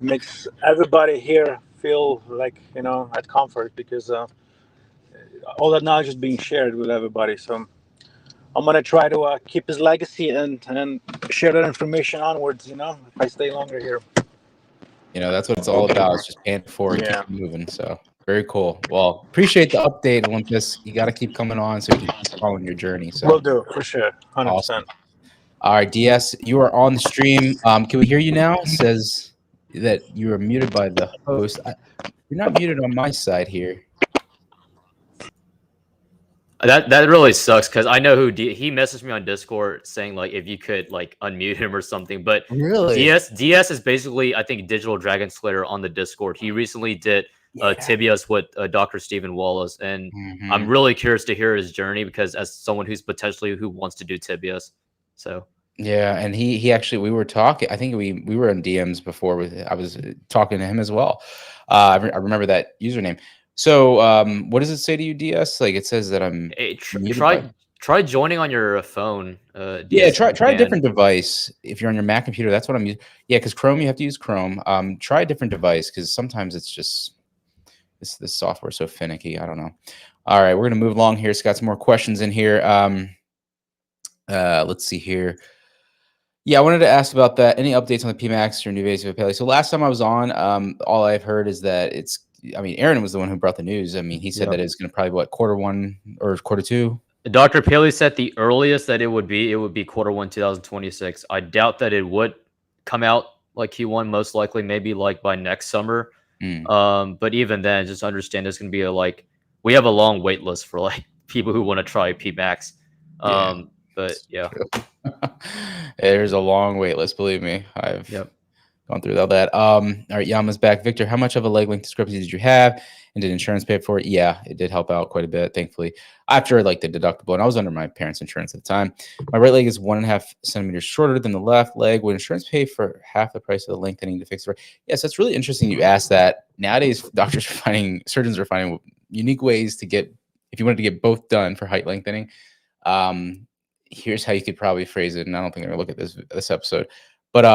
makes everybody here feel like, at comfort because all that knowledge is being shared with everybody. So I'm going to try to keep his legacy and share that information onwards, if I stay longer here. That's what it's all about. It's just paying it forward, keep moving. So very cool. Well, appreciate the update, Olympus. You got to keep coming on so we can keep following your journey. So will do, for sure. 100%. Awesome. All right, DS, you are on the stream. Can we hear you now? It says that you are muted by the host. You're not muted on my side here. That really sucks because I know who he messaged me on Discord saying like if you could like unmute him or something. But really, DS is basically I think digital DragonSlayer on the Discord. He recently did Tibias with Dr. Stephen Wallace, and I'm really curious to hear his journey because as someone who wants to do Tibias, so. Yeah, and he actually, we were talking. I think we were in DMs before. I was talking to him as well. I remember that username. So, what does it say to you, DS? Like it says that I'm. Hey, try joining on your phone. Yeah, try a different device if you're on your Mac computer. That's what I'm using. Yeah, because Chrome, you have to use Chrome. Try a different device because sometimes it's just this software is so finicky. I don't know. All right, we're gonna move along here. It's got some more questions in here. Let's see here. Yeah, I wanted to ask about that. Any updates on the PMAX or new invasive paleo? So last time I was on, all I've heard is that Aaron was the one who brought the news. I mean, he said that it's going to probably Q1 or Q2. Dr. Paley said the earliest that it would be Q1 2026. I doubt that it would come out like Q1, most likely maybe like by next summer. But even then, just understand there's going to be we have a long wait list for like people who want to try PMAX. But yeah, there's a long wait list. Believe me, I've gone through all that. All right, Yama's back. Victor, how much of a leg length discrepancy did you have, and did insurance pay for it? Yeah, it did help out quite a bit, thankfully. After the deductible, and I was under my parents' insurance at the time. My right leg is 1.5 centimeters shorter than the left leg. Would insurance pay for half the price of the lengthening to fix it? Yes, that's really interesting. You asked that. Nowadays, surgeons are finding unique ways to get. If you wanted to get both done for height lengthening, here's how you could probably phrase it. And I don't think I'm gonna look at this episode, but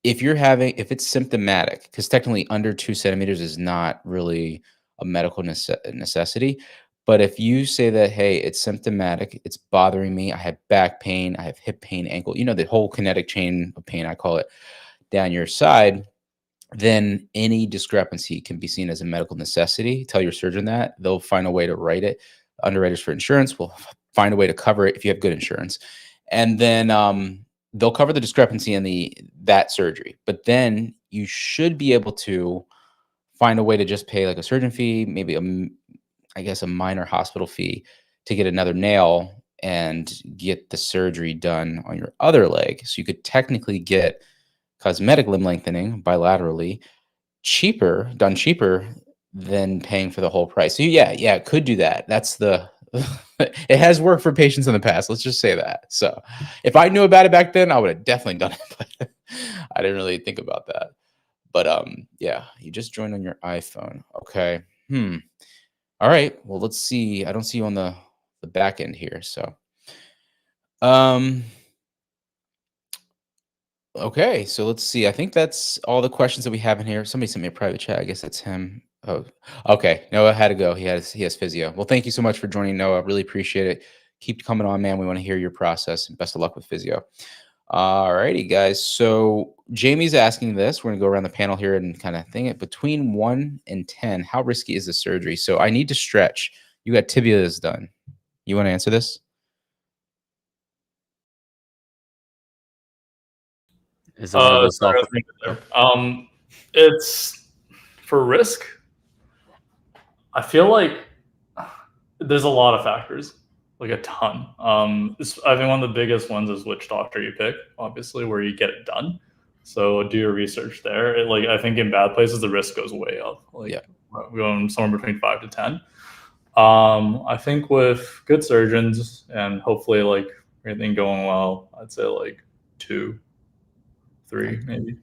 if it's symptomatic, because technically under 2 centimeters is not really a medical necessity. But if you say that, hey, it's symptomatic, it's bothering me, I have back pain, I have hip pain, ankle, the whole kinetic chain of pain, I call it, down your side, then any discrepancy can be seen as a medical necessity. Tell your surgeon that. They'll find a way to write it. Underwriters for insurance will find a way to cover it if you have good insurance. And then they'll cover the discrepancy in that surgery. But then you should be able to find a way to just pay like a surgeon fee, maybe a minor hospital fee to get another nail and get the surgery done on your other leg. So you could technically get cosmetic limb lengthening bilaterally done cheaper than paying for the whole price. So yeah, it could do that. That's the it has worked for patients in the past. Let's just say that. So if I knew about it back then, I would have definitely done it, but I didn't really think about that. But yeah, you just joined on your iPhone. Okay. All right. Well, let's see. I don't see you on the back end here. So okay, so let's see. I think that's all the questions that we have in here. Somebody sent me a private chat. I guess that's him. Oh, okay. Noah had to go. He has physio. Well, thank you so much for joining, Noah. Really appreciate it. Keep coming on, man. We want to hear your process, and best of luck with physio. All righty, guys. So Jamie's asking this. We're gonna go around the panel here and kind of think it between 1 and 10. How risky is the surgery? So I need to stretch. You got tibias done. You want to answer this? Is it one of those sorry, it's for risk. I feel like there's a lot of factors, like a ton. I think one of the biggest ones is which doctor you pick, obviously, where you get it done. So do your research there. I think in bad places the risk goes way up. We're going somewhere between 5 to 10. I think with good surgeons and hopefully like everything going well, I'd say like 2, 3 maybe.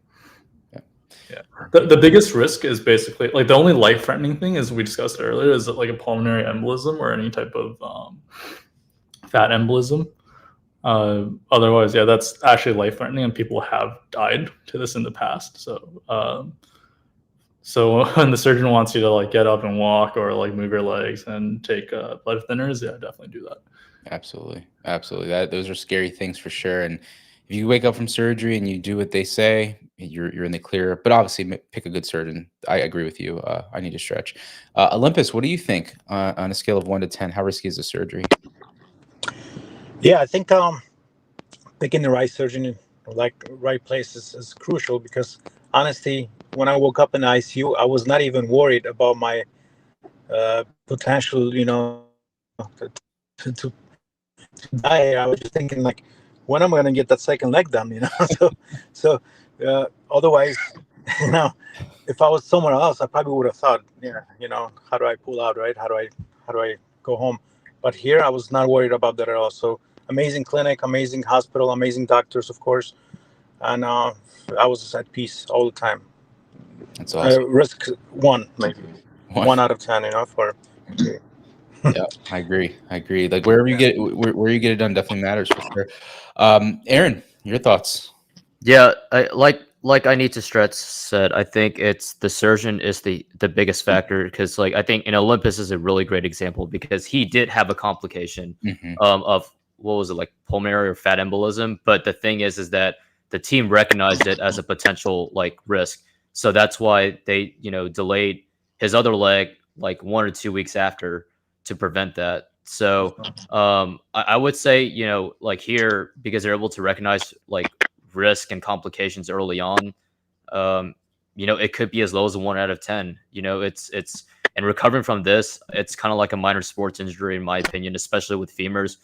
Yeah. The biggest risk is basically like the only life-threatening thing, as we discussed earlier, is like a pulmonary embolism or any type of fat embolism. Otherwise, yeah, that's actually life-threatening, and people have died to this in the past. So when the surgeon wants you to like get up and walk or like move your legs and take blood thinners, yeah, definitely do that. Absolutely. Those are scary things for sure. And if you wake up from surgery and you do what they say, you're in the clear. But obviously, pick a good surgeon. I agree with you. I need to stretch. Olympus, what do you think on a scale of 1 to 10? How risky is the surgery? Yeah, I think picking the right surgeon, like right place, is crucial, because honestly, when I woke up in the ICU, I was not even worried about my potential, to die. I was just thinking like, when am I going to get that second leg done? So otherwise, if I was somewhere else, I probably would have thought, how do I pull out, right? How do I go home? But here, I was not worried about that at all. So amazing clinic, amazing hospital, amazing doctors, of course, and I was at peace all the time. That's awesome. Risk 1, maybe 1 out of 10, for. Yeah, I agree. Like wherever you get where you get it done definitely matters for sure. Aaron, your thoughts? Yeah, like INeedtoStretch said, I think it's the surgeon is the biggest factor, because like I think Olympus is a really great example, because he did have a complication of what was it, like pulmonary or fat embolism, but the thing is that the team recognized it as a potential like risk, so that's why they delayed his other leg like 1 or 2 weeks after to prevent that. So I would say like here, because they're able to recognize like risk and complications early on, it could be as low as a 1 out of 10. It's and recovering from this, it's kind of like a minor sports injury in my opinion, especially with femurs.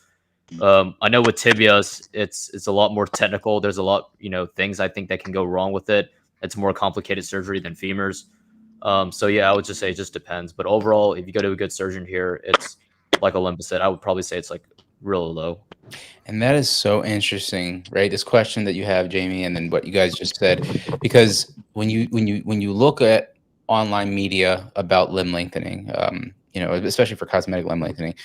I know with tibias, it's a lot more technical. There's a lot things I think that can go wrong with it. It's more complicated surgery than femurs. So yeah, I would just say it just depends. But overall, if you go to a good surgeon here, it's like Olympus said, I would probably say it's like real low. And that is so interesting, right? This question that you have, Jamie, and then what you guys just said, because when you look at online media about limb lengthening, especially for cosmetic limb lengthening,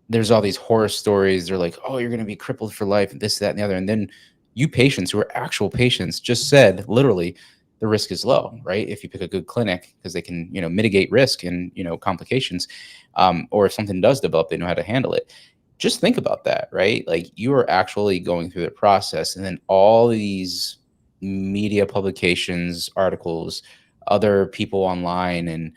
there's all these horror stories. They're like, oh, you're going to be crippled for life, this, that, and the other. And then you patients who are actual patients just said, literally, the risk is low, right? If you pick a good clinic, because they can, mitigate risk and, complications, or if something does develop, they know how to handle it. Just think about that, right? Like you are actually going through the process, and then all these media publications, articles, other people online, and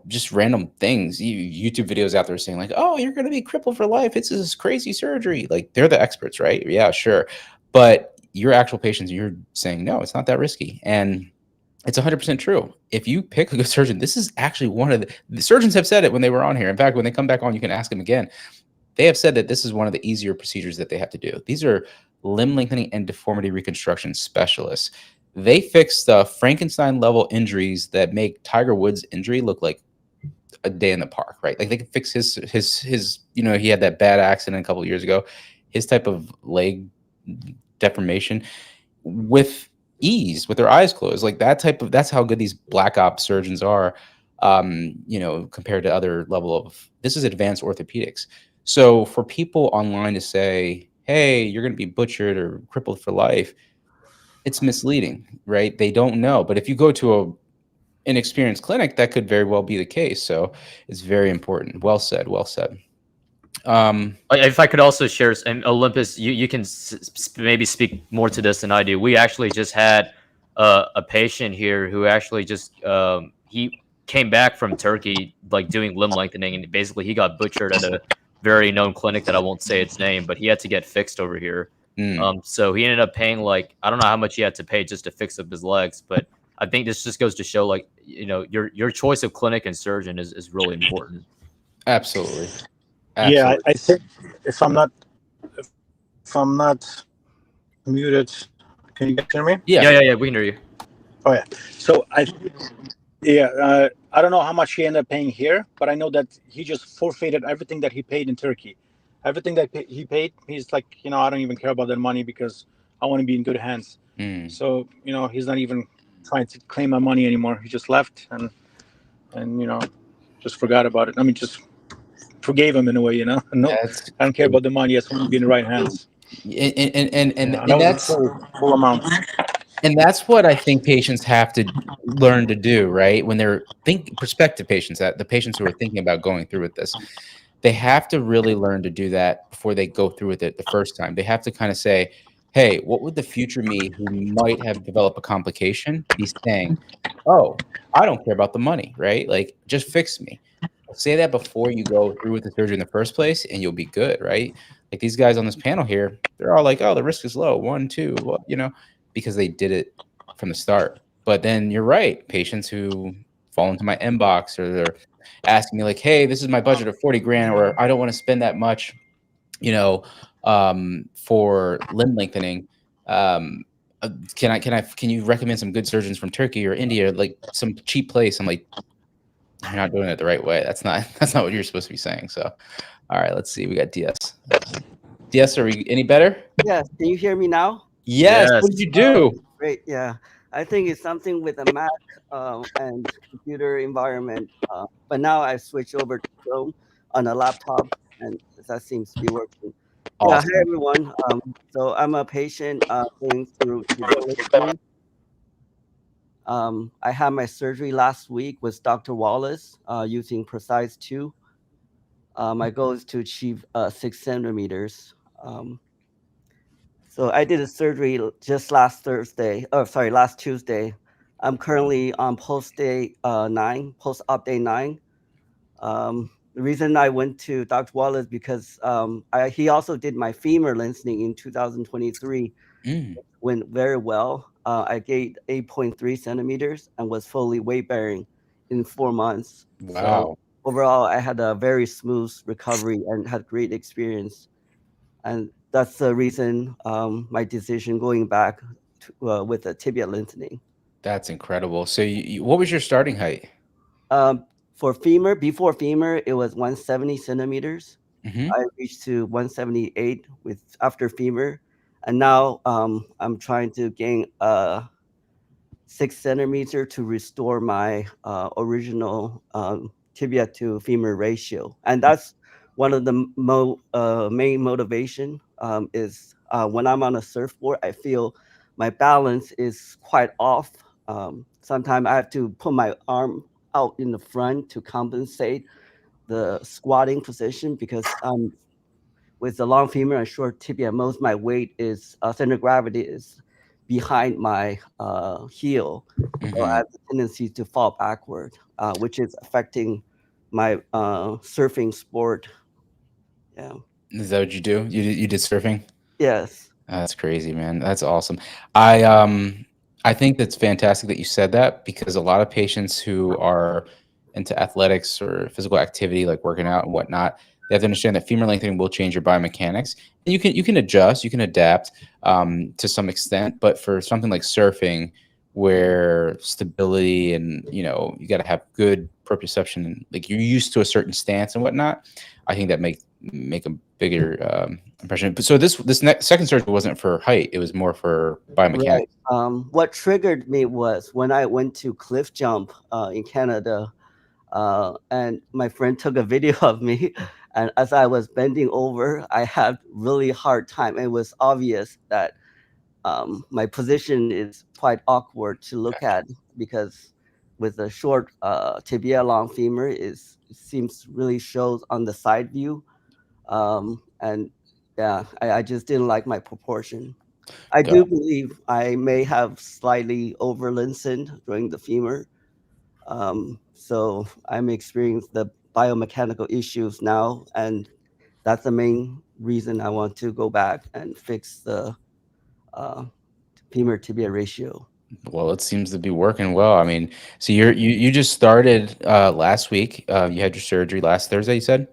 just random things, YouTube videos out there saying like, oh, you're going to be crippled for life. It's this crazy surgery. Like they're the experts, right? Yeah, sure. But your actual patients, you're saying, no, it's not that risky. And it's 100% true. If you pick a good surgeon, this is actually one of the surgeons have said it when they were on here. In fact, when they come back on, you can ask them again. they have said that this is one of the easier procedures that they have to do. These are limb lengthening and deformity reconstruction specialists. They fix the Frankenstein level injuries that make Tiger Woods' injury look like a day in the park, right? Like they can fix his you know, he had that bad accident a couple of years ago, his type of leg deformation with ease, with their eyes closed. Like that's how good these black ops surgeons are, you know, compared to other level of, this is advanced orthopedics. So for people online to say, hey, you're going to be butchered or crippled for life, it's misleading, right? They don't know. But if you go to a inexperienced clinic, that could very well be the case. So it's very important. Well said. Well said. If I could also share, and Olympus, you can maybe speak more to this than I do. We actually just had a patient here who actually just he came back from Turkey, like doing limb lengthening, and basically he got butchered at a very known clinic that I won't say its name, but he had to get fixed over here. So he ended up paying, like, I don't know how much he had to pay just to fix up his legs, but I think this just goes to show, like, you know, your choice of clinic and surgeon is really important. Absolutely. Yeah, I think if I'm not muted, can you guys hear me? Yeah, we can hear you. Oh yeah. So I don't know how much he ended up paying here, but I know that he just forfeited everything that he paid in Turkey. Everything that he paid, he's like, you know, I don't even care about that money because I want to be in good hands. So, you know, he's not even trying to claim my money anymore. He just left and you know, just forgot about it. I mean, just forgave him in a way, you know. No, I don't care about the money. I just want to be in the right hands. And that's full amount. And that's what I think patients have to learn to do, right? When they're prospective patients, the patients who are thinking about going through with this, they have to really learn to do that before they go through with it the first time. They have to kind of say, hey, what would the future me who might have developed a complication be saying? Oh, I don't care about the money, right? Like, just fix me. Say that before you go through with the surgery in the first place, and you'll be good, right? Like these guys on this panel here, they're all like, oh, the risk is low, 1, 2, well, you know, because they did it from the start. But then you're right, patients who fall into my inbox or they're asking me like, hey, this is my budget of 40 grand, or I don't want to spend that much, you know, for limb lengthening. Can you recommend some good surgeons from Turkey or India, like some cheap place? I'm like, you're not doing it the right way. That's not what you're supposed to be saying. So, all right, let's see. We got DS. DS, are we any better? Yes. Can you hear me now? Yes. What did you do? Great. Yeah. I think it's something with a Mac and computer environment. But now I switched over to Chrome on a laptop, and that seems to be working. Awesome. Yeah. Hi, everyone. So I'm a patient going through Tibia-Femur. I had my surgery last week with Dr. Wallace using Precice 2. My goal is to achieve 6 centimeters. So I did a surgery just last Tuesday. I'm currently on post-op day 9. The reason I went to Dr. Wallace because he also did my femur lengthening in 2023. Went very well. I gained 8.3 centimeters and was fully weight bearing in 4 months. Wow. So overall, I had a very smooth recovery and had great experience. And that's the reason my decision going back to, with the tibia lengthening. That's incredible. So what was your starting height? For femur, before femur, it was 170 centimeters. I reached to 178 after femur. And now I'm trying to gain 6 centimeters to restore my original tibia to femur ratio. And that's one of the main motivation is when I'm on a surfboard, I feel my balance is quite off. Sometimes I have to put my arm out in the front to compensate the squatting position because with the long femur and short tibia, most of my weight is center of gravity is behind my heel. So I have the tendency to fall backward, which is affecting my surfing sport. Yeah. Is that what you do? You did surfing? Yes. That's crazy, man. That's awesome. I think that's fantastic that you said that because a lot of patients who are into athletics or physical activity, like working out and whatnot, They have to understand that femur lengthening will change your biomechanics. And you can adjust, you can adapt to some extent, but for something like surfing, where stability and you got to have good proprioception and like you're used to a certain stance and whatnot, I think that make a bigger impression. But so this next second surgery wasn't for height; it was more for biomechanics. Right. What triggered me was when I went to cliff jump in Canada, and my friend took a video of me, and as I was bending over, I had really hard time. It was obvious that my position is quite awkward to look at because with a short tibia long femur, it seems really shows on the side view, and yeah, I just didn't like my proportion. I do believe I may have slightly over lengthened during the femur. So I'm experiencing the biomechanical issues now, and that's the main reason I want to go back and fix the femur tibia ratio. Well, it seems to be working well. I mean, so you just started last week. You had your surgery last Thursday, you said?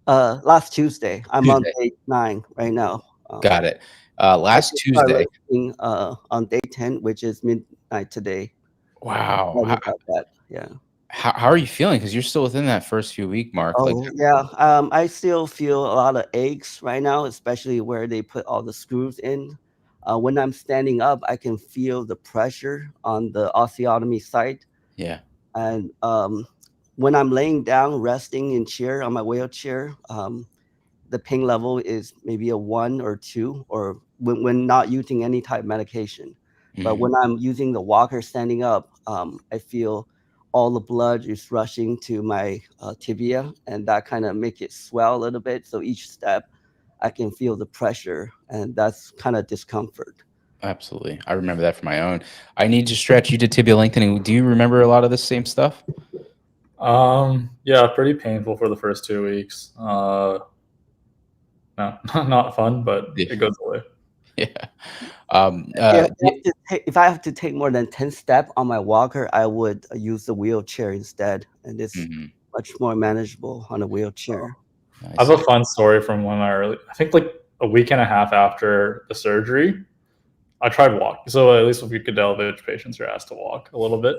Last Tuesday. I'm on day 9 right now. Got it. Last Tuesday. On day 10, which is midnight today. Wow. Yeah. How are you feeling? Because you're still within that first few week mark. Yeah. I still feel a lot of aches right now, especially where they put all the screws in. When I'm standing up, I can feel the pressure on the osteotomy site. Yeah. And when I'm laying down, resting in chair on my wheelchair, the pain level is maybe a 1 or 2, or when not using any type of medication. But when I'm using the walker standing up, I feel all the blood is rushing to my tibia, and that kind of make it swell a little bit. So each step, I can feel the pressure, and that's kind of discomfort. Absolutely. I remember that from my own. INeedtoStretch. You did tibia lengthening. Do you remember a lot of the same stuff? Yeah, pretty painful for the first 2 weeks. No, not fun, but it goes away. Yeah. If I have to take more than 10 steps on my walker, I would use the wheelchair instead, and it's much more manageable on a wheelchair. Nice. I have a fun story from when I think like a week and a half after the surgery, I tried walking. So at least if you could elevate patients, you're asked to walk a little bit.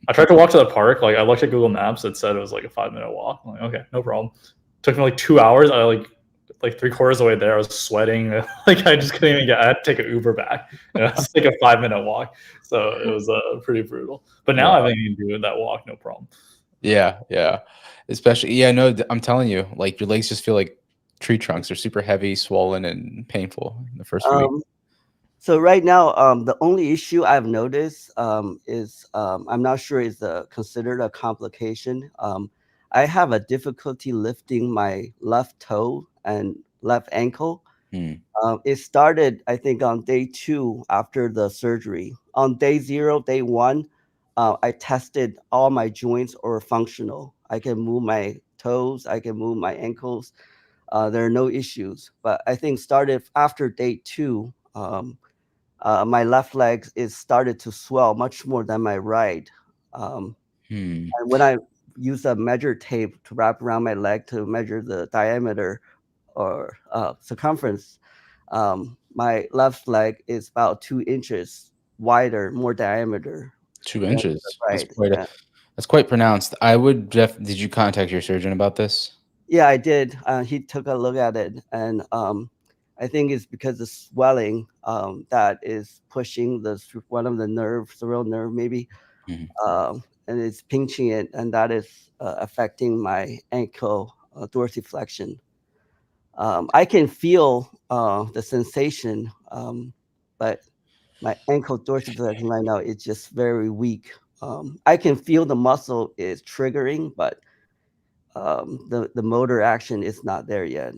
I tried to walk to the park. Like I looked at Google Maps, it said it was like a 5-minute walk. I'm like, okay, no problem. Took me like 2 hours. I like 3/4 of the way there, I was sweating. Like I just couldn't even I had to take an Uber back. And it was like a 5-minute walk. So it was pretty brutal. But now I think you can do that walk, no problem. Yeah. Especially, no, I'm telling you, like your legs just feel like tree trunks. They're super heavy, swollen, and painful in the first week. So right now, the only issue I've noticed is I'm not sure is considered a complication. I have a difficulty lifting my left toe and left ankle. It started, I think, on day 2 after the surgery. On day 0, day 1, I tested all my joints are functional. I can move my toes, I can move my ankles. There are no issues. But I think started after day 2, my left leg is started to swell much more than my right. And when I use a measure tape to wrap around my leg to measure the diameter or circumference, my left leg is about 2 inches wider, more diameter. 2 inches. Right. That's quite pronounced. Did you contact your surgeon about this? Yeah, I did. He took a look at it, and I think it's because the swelling that is pushing one of the nerves, the real nerve maybe, and it's pinching it, and that is affecting my ankle dorsiflexion. I can feel the sensation, but my ankle dorsiflexion right now is just very weak. I can feel the muscle is triggering, but the motor action is not there yet.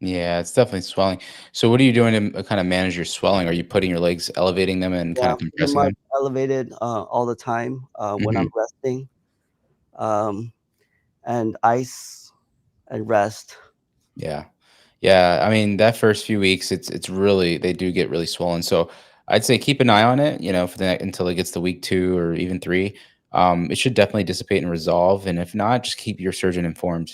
Yeah, it's definitely swelling. So what are you doing to kind of manage your swelling? Are you putting your legs, elevating them and kind of compressing them? Elevated all the time when I'm resting, and ice and rest. Yeah. I mean, that first few weeks, it's really, they do get really swollen. So I'd say keep an eye on it, until it gets to week 2 or even 3. It should definitely dissipate and resolve. And if not, just keep your surgeon informed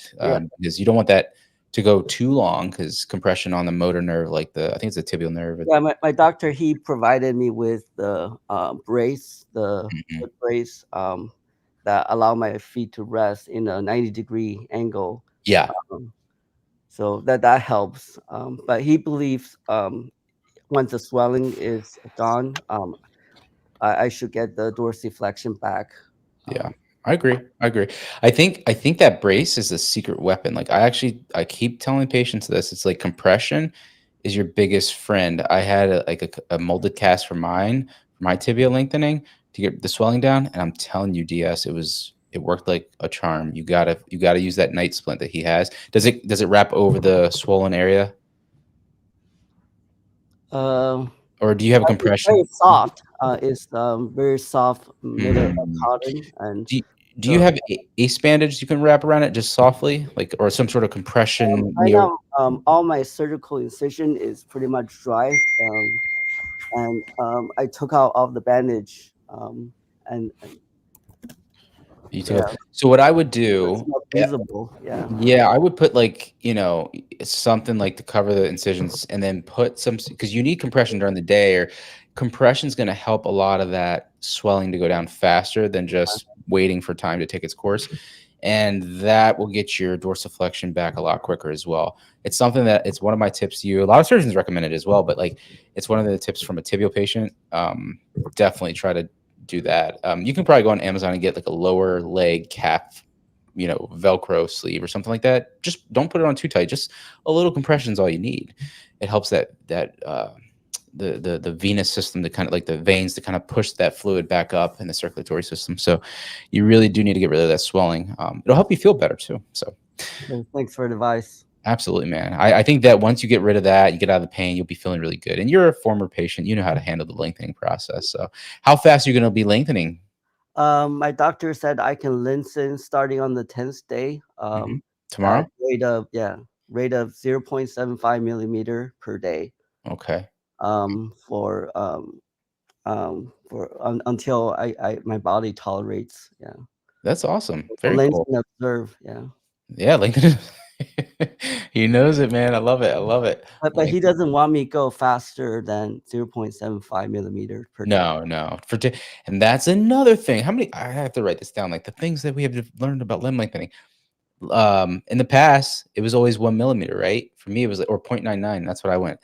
because you don't want that to go too long because compression on the motor nerve, like I think it's the tibial nerve. Yeah, my doctor, he provided me with the brace, the foot brace that allow my feet to rest in a 90-degree angle. Yeah. So that helps. But he believes once the swelling is gone, I should get the dorsiflexion back. Yeah. I agree. I think that brace is a secret weapon. Like I keep telling patients this. It's like compression is your biggest friend. I had a molded cast for my tibia lengthening to get the swelling down, and I'm telling you, DS, it worked like a charm. You gotta use that night splint that he has. Does it wrap over the swollen area? Or do you have a compression? It's very soft. It's very soft, made of cotton. And do you have ace bandage you can wrap around it just softly, like, or some sort of compression? Right now, all my surgical incision is pretty much dry, and I took out all the bandage. And you took out. So what I would do, visible, yeah, I would put like something like to cover the incisions, and then put some, because you need compression during the day, or compression is going to help a lot of that swelling to go down faster than just waiting for time to take its course. And that will get your dorsiflexion back a lot quicker as well. It's something that it's one of my tips to you. A lot of surgeons recommend it as well, but like it's one of the tips from a tibial patient. Definitely try to do that. You can probably go on Amazon and get like a lower leg calf, Velcro sleeve or something like that. Just don't put it on too tight. Just a little compression is all you need. It helps the venous system to kind of, like the veins, to kind of push that fluid back up in the circulatory system. So you really do need to get rid of that swelling. It'll help you feel better too. So thanks for the advice. Absolutely, man. I think that once you get rid of that, you get out of the pain, you'll be feeling really good. And you're a former patient, you know how to handle the lengthening process. So how fast are you going to be lengthening? My doctor said I can lengthen starting on the 10th day. Tomorrow? Rate of 0.75 millimeter per day. Okay. For until my body tolerates. Yeah. That's awesome. Very lengthen, cool. Observe. Yeah. Yeah, lengthen. He knows it, man. I love it. But he doesn't want me to go faster than 0.75 millimeters per day. No. And that's another thing. I have to write this down, like the things that we have learned about limb lengthening. In the past, it was always 1 millimeter, right? For me, it was or 0.99. That's what I went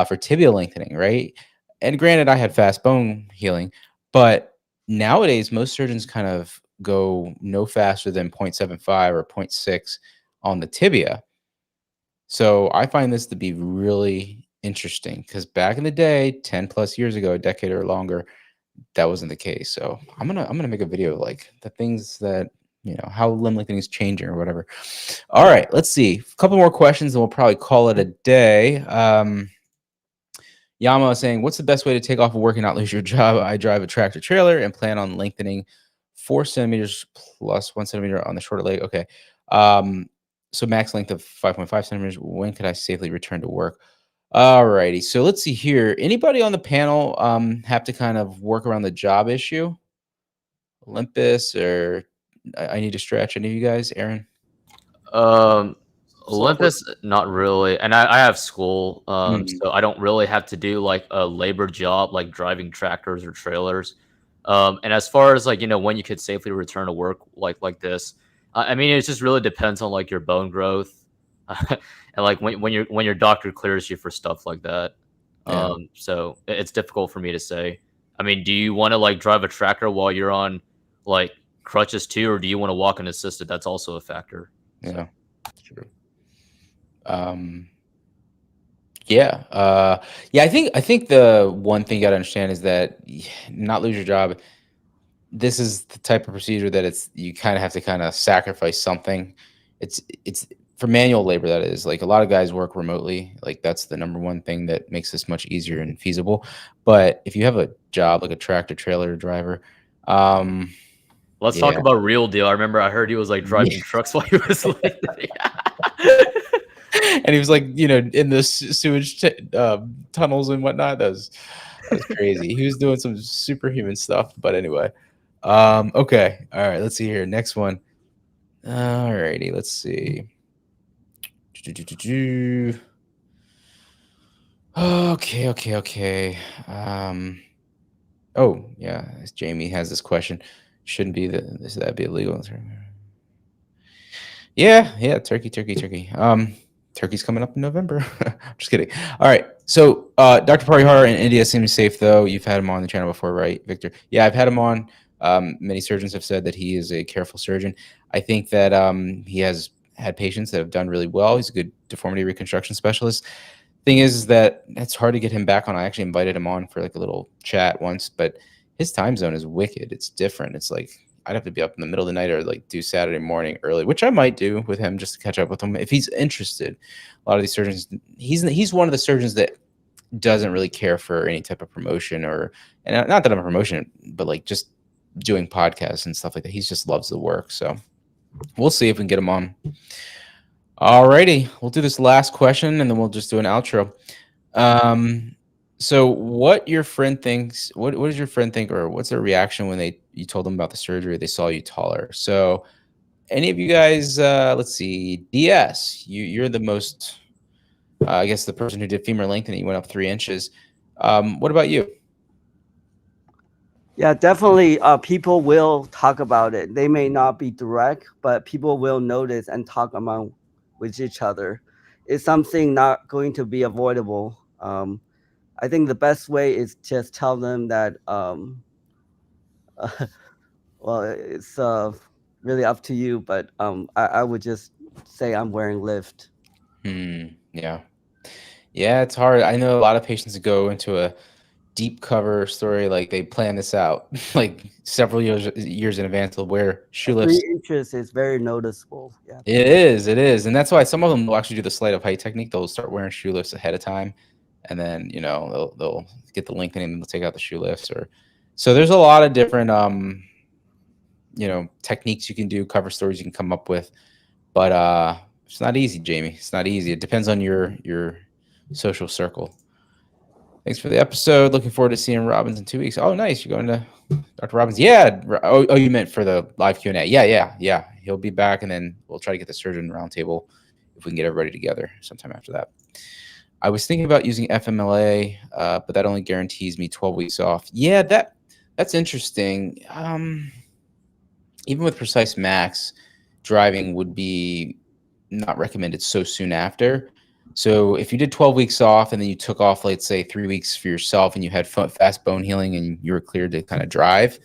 for tibial lengthening, right? And granted, I had fast bone healing, but nowadays, most surgeons kind of go no faster than 0.75 or 0.6 on the tibia. So I find this to be really interesting, because back in the day, 10 plus years ago, a decade or longer, that wasn't the case. So I'm gonna make a video of like the things that, how limb lengthening is changing or whatever. All right, let's see. A couple more questions and we'll probably call it a day. Yama is saying, what's the best way to take off of work and not lose your job? I drive a tractor trailer and plan on lengthening 4 centimeters plus 1 centimeter on the shorter leg. Okay. So max length of 5.5 centimeters. When could I safely return to work? All righty. So let's see here. Anybody on the panel have to kind of work around the job issue? Olympus or INeedtoStretch? Any of you guys? Aaron? Olympus, not really. And I have school, so I don't really have to do like a labor job like driving tractors or trailers. And as far as like, when you could safely return to work like this, I mean, it just really depends on like your bone growth and like when your doctor clears you for stuff like that. Yeah. So it's difficult for me to say. I mean, do you want to like drive a tractor while you're on like crutches too, or do you want to walk unassisted? That's also a factor. Yeah, true. Yeah. I think the one thing you gotta understand is that not lose your job. This is the type of procedure that you kind of have to kind of sacrifice something. It's for manual labor, that is. Like a lot of guys work remotely. Like that's the number one thing that makes this much easier and feasible. But if you have a job like a tractor trailer driver, let's talk about real deal. I remember I heard he was like driving trucks while he was like, and he was like, in the sewage tunnels and whatnot. That was crazy. He was doing some superhuman stuff. But anyway, okay, all right. Let's see here. Next one. All righty. Let's see. Okay. Oh yeah, Jamie has this question. Shouldn't be that'd be illegal. Yeah, turkey. Turkey's coming up in November. Just kidding. All right. So Dr. Parihar in India seems safe though. You've had him on the channel before, right, Victor? Yeah, I've had him on. Many surgeons have said that he is a careful surgeon. I think that he has had patients that have done really well. He's a good deformity reconstruction specialist. Thing is that it's hard to get him back on. I actually invited him on for like a little chat once, but his time zone is wicked. It's different. It's like I'd have to be up in the middle of the night or like do Saturday morning early, which I might do with him just to catch up with him if he's interested. A lot of these surgeons, he's one of the surgeons that doesn't really care for any type of promotion and not that I'm a promotion, but like just doing podcasts and stuff like that. He just loves the work. So we'll see if we can get him on. Alrighty, we'll do this last question and then we'll just do an outro. So what your friend thinks, what does your friend think, or what's their reaction when you told them about the surgery, they saw you taller? So any of you guys, let's see, DS, you're the most, I guess the person who did femur lengthening, you went up 3 inches. What about you? Yeah, definitely. People will talk about it. They may not be direct, but people will notice and talk among with each other. It's something not going to be avoidable. I think the best way is just tell them that, well, it's really up to you, but I would just say I'm wearing lift. Yeah, it's hard. I know a lot of patients go into a deep cover story, like they plan this out like several years in advance. They'll wear shoe lifts. 3 inches is very noticeable. Yeah, it is, and that's why some of them will actually do the sleight of height technique. They'll start wearing shoe lifts ahead of time, and then they'll get the lengthening and they'll take out the shoe lifts. So there's a lot of different techniques you can do, cover stories you can come up with, but it's not easy, Jamie. It's not easy. It depends on your social circle. Thanks for the episode. Looking forward to seeing Robbins in 2 weeks. Oh, nice. You're going to Dr. Robbins. Yeah. Oh, you meant for the live Q&A. Yeah. He'll be back, and then we'll try to get the surgeon roundtable if we can get everybody together sometime after that. I was thinking about using FMLA, but that only guarantees me 12 weeks off. Yeah, that's interesting. Even with Precice Max, driving would be not recommended so soon after. So if you did 12 weeks off and then you took off, let's say 3 weeks for yourself, and you had fast bone healing and you were cleared to kind of drive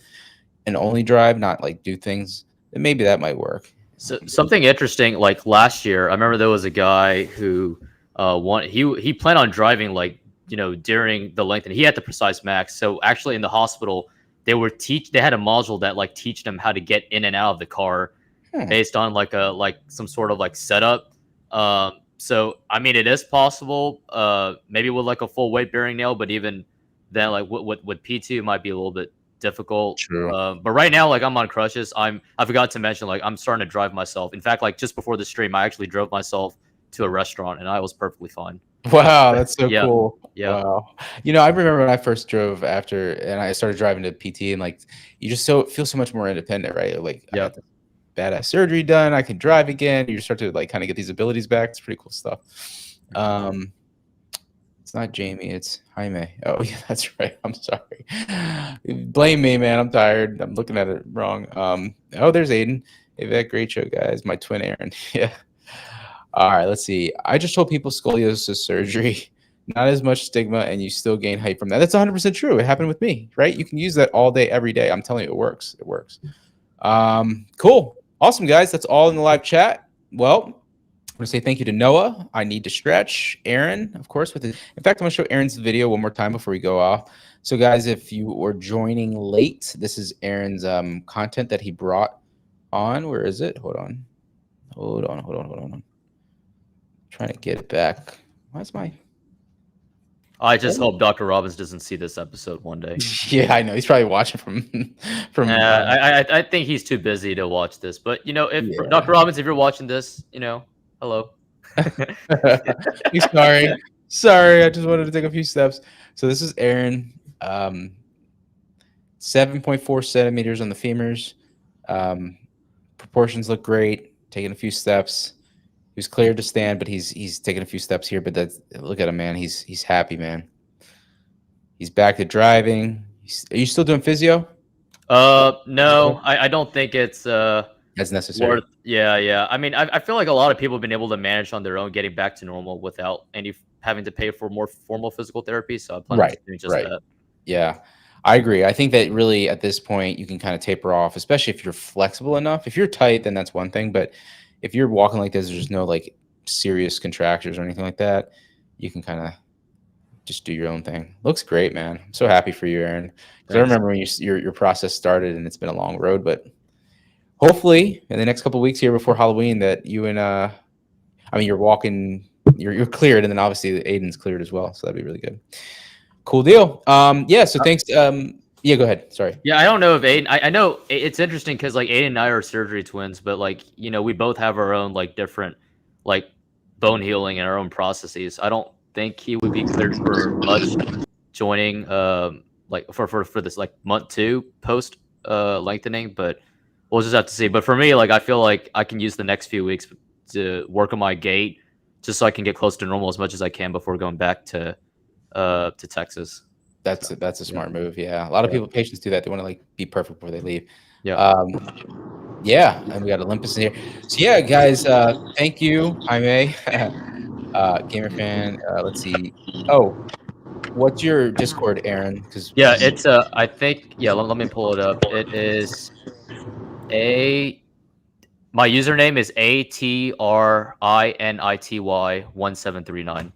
and only drive, not like do things, then maybe that might work. So something interesting, like last year, I remember there was a guy who he planned on driving during the length, and he had the Precice Max. So actually in the hospital, they had a module that like teach them how to get in and out of the car based on some sort of like setup. So I mean, it is possible, maybe with like a full weight bearing nail, but even then, like with P2 might be a little bit difficult. True. But right now, like I'm on crutches. I forgot to mention, like I'm starting to drive myself. In fact, like just before the stream, I actually drove myself to a restaurant, and I was perfectly fine. Wow, that's so cool. Yeah. Wow. I remember when I first drove and I started driving to PT, and like you just feel so much more independent, right? Like I had badass surgery done, I can drive again. You start to like kind of get these abilities back. It's pretty cool stuff. It's not Jamie, it's Jaime. Oh yeah, that's right. I'm sorry. Blame me, man. I'm tired. I'm looking at it wrong. Oh, there's Aiden. Hey, Vic, great show, guys. My twin Aaron. Yeah. All right, let's see. I just told people scoliosis surgery, not as much stigma, and you still gain height from that. That's 100% true. It happened with me, right? You can use that all day, every day. I'm telling you, it works. It works. Cool. Awesome, guys. That's all in the live chat. Well, I want to say thank you to Noah. I need to stretch. Aaron, of course. In fact, I'm going to show Aaron's video one more time before we go off. So, guys, if you were joining late, this is Aaron's content that he brought on. Where is it? Hold on. Trying to get it back. Why's my... I just hope Dr. Robbins doesn't see this episode one day. Yeah, I know. He's probably watching from I think he's too busy to watch this. But, if Dr. Robbins, if you're watching this, hello. Sorry. I just wanted to take a few steps. So this is Aaron. 7.4 centimeters on the femurs. Proportions look great. Taking a few steps. He was cleared to stand, but he's taking a few steps here. But look at him, man. He's happy, man. He's back to driving. Are you still doing physio? No, I don't think it's as necessary. Yeah. I mean, I feel like a lot of people have been able to manage on their own, getting back to normal without having to pay for more formal physical therapy. So I plan on doing just that. Yeah, I agree. I think that really at this point you can kind of taper off, especially if you're flexible enough. If you're tight, then that's one thing. But if you're walking like this, there's no like serious contractures or anything like that. You can kind of just do your own thing. Looks great, man. I'm so happy for you, Aaron. Because I remember when your process started, and it's been a long road. But hopefully, in the next couple of weeks here before Halloween, that you and I mean, you're walking, you're cleared, and then obviously Aiden's cleared as well. So that'd be really good. Cool deal. Yeah. So thanks. Yeah. Go ahead. Sorry. Yeah. I don't know if Aiden. I know it's interesting because like Aiden and I are surgery twins, but like we both have our own like different like bone healing and our own processes. I don't think he would be cleared for much joining like for this like month 2 post lengthening, but we'll just have to see. But for me, like I feel like I can use the next few weeks to work on my gait just so I can get close to normal as much as I can before going back to Texas. That's a smart move. Yeah, a lot of patients do that. They want to like be perfect before they leave. Yeah. Yeah, and we got Olympus in here. So yeah, guys, thank you, Jaime, gamer fan. Let's see. Oh, what's your Discord, Aaron? Because it's I think let me pull it up. It is my username is ATRINITY1739.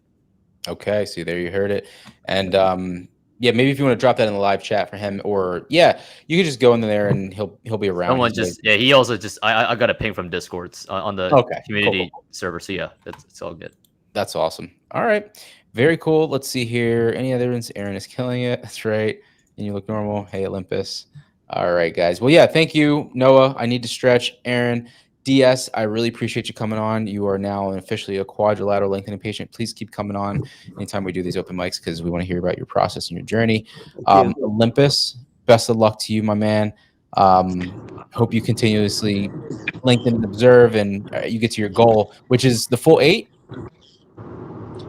Okay, so there you heard it. And yeah, maybe if you want to drop that in the live chat for him, or yeah, you could just go in there and he'll be around. Someone he also just I got a ping from Discord on the community server. So yeah, it's all good. That's awesome. All right, very cool. Let's see here. Any other ones? Aaron is killing it. That's right. And you look normal. Hey, Olympus. All right, guys. Well, yeah, thank you, Noah. I need to stretch. Aaron, DS, I really appreciate you coming on. You are now officially a quadrilateral lengthening patient. Please keep coming on anytime we do these open mics because we want to hear about your process and your journey. Olympus, best of luck to you, my man. Hope you continuously lengthen and observe and you get to your goal, which is the full 8.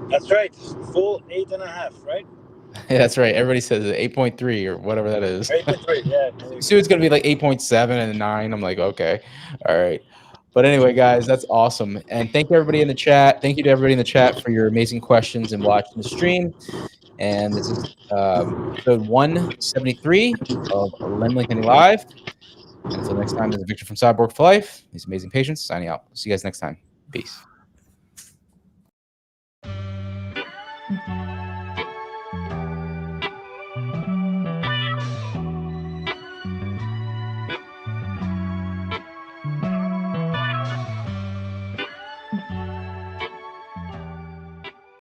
That's right. Full 8.5, right? Yeah, that's right. Everybody says 8.3 or whatever that is. 8.3, yeah. So it's going to be like 8.7 and 9. I'm like, okay. All right. But anyway, guys, that's awesome. And thank you, everybody in the chat. Thank you to everybody in the chat for your amazing questions and watching the stream. And this is episode 173 of Limb Lengthening Live. And until next time, this is Victor from Cyborg for Life. These amazing patients signing out. See you guys next time. Peace.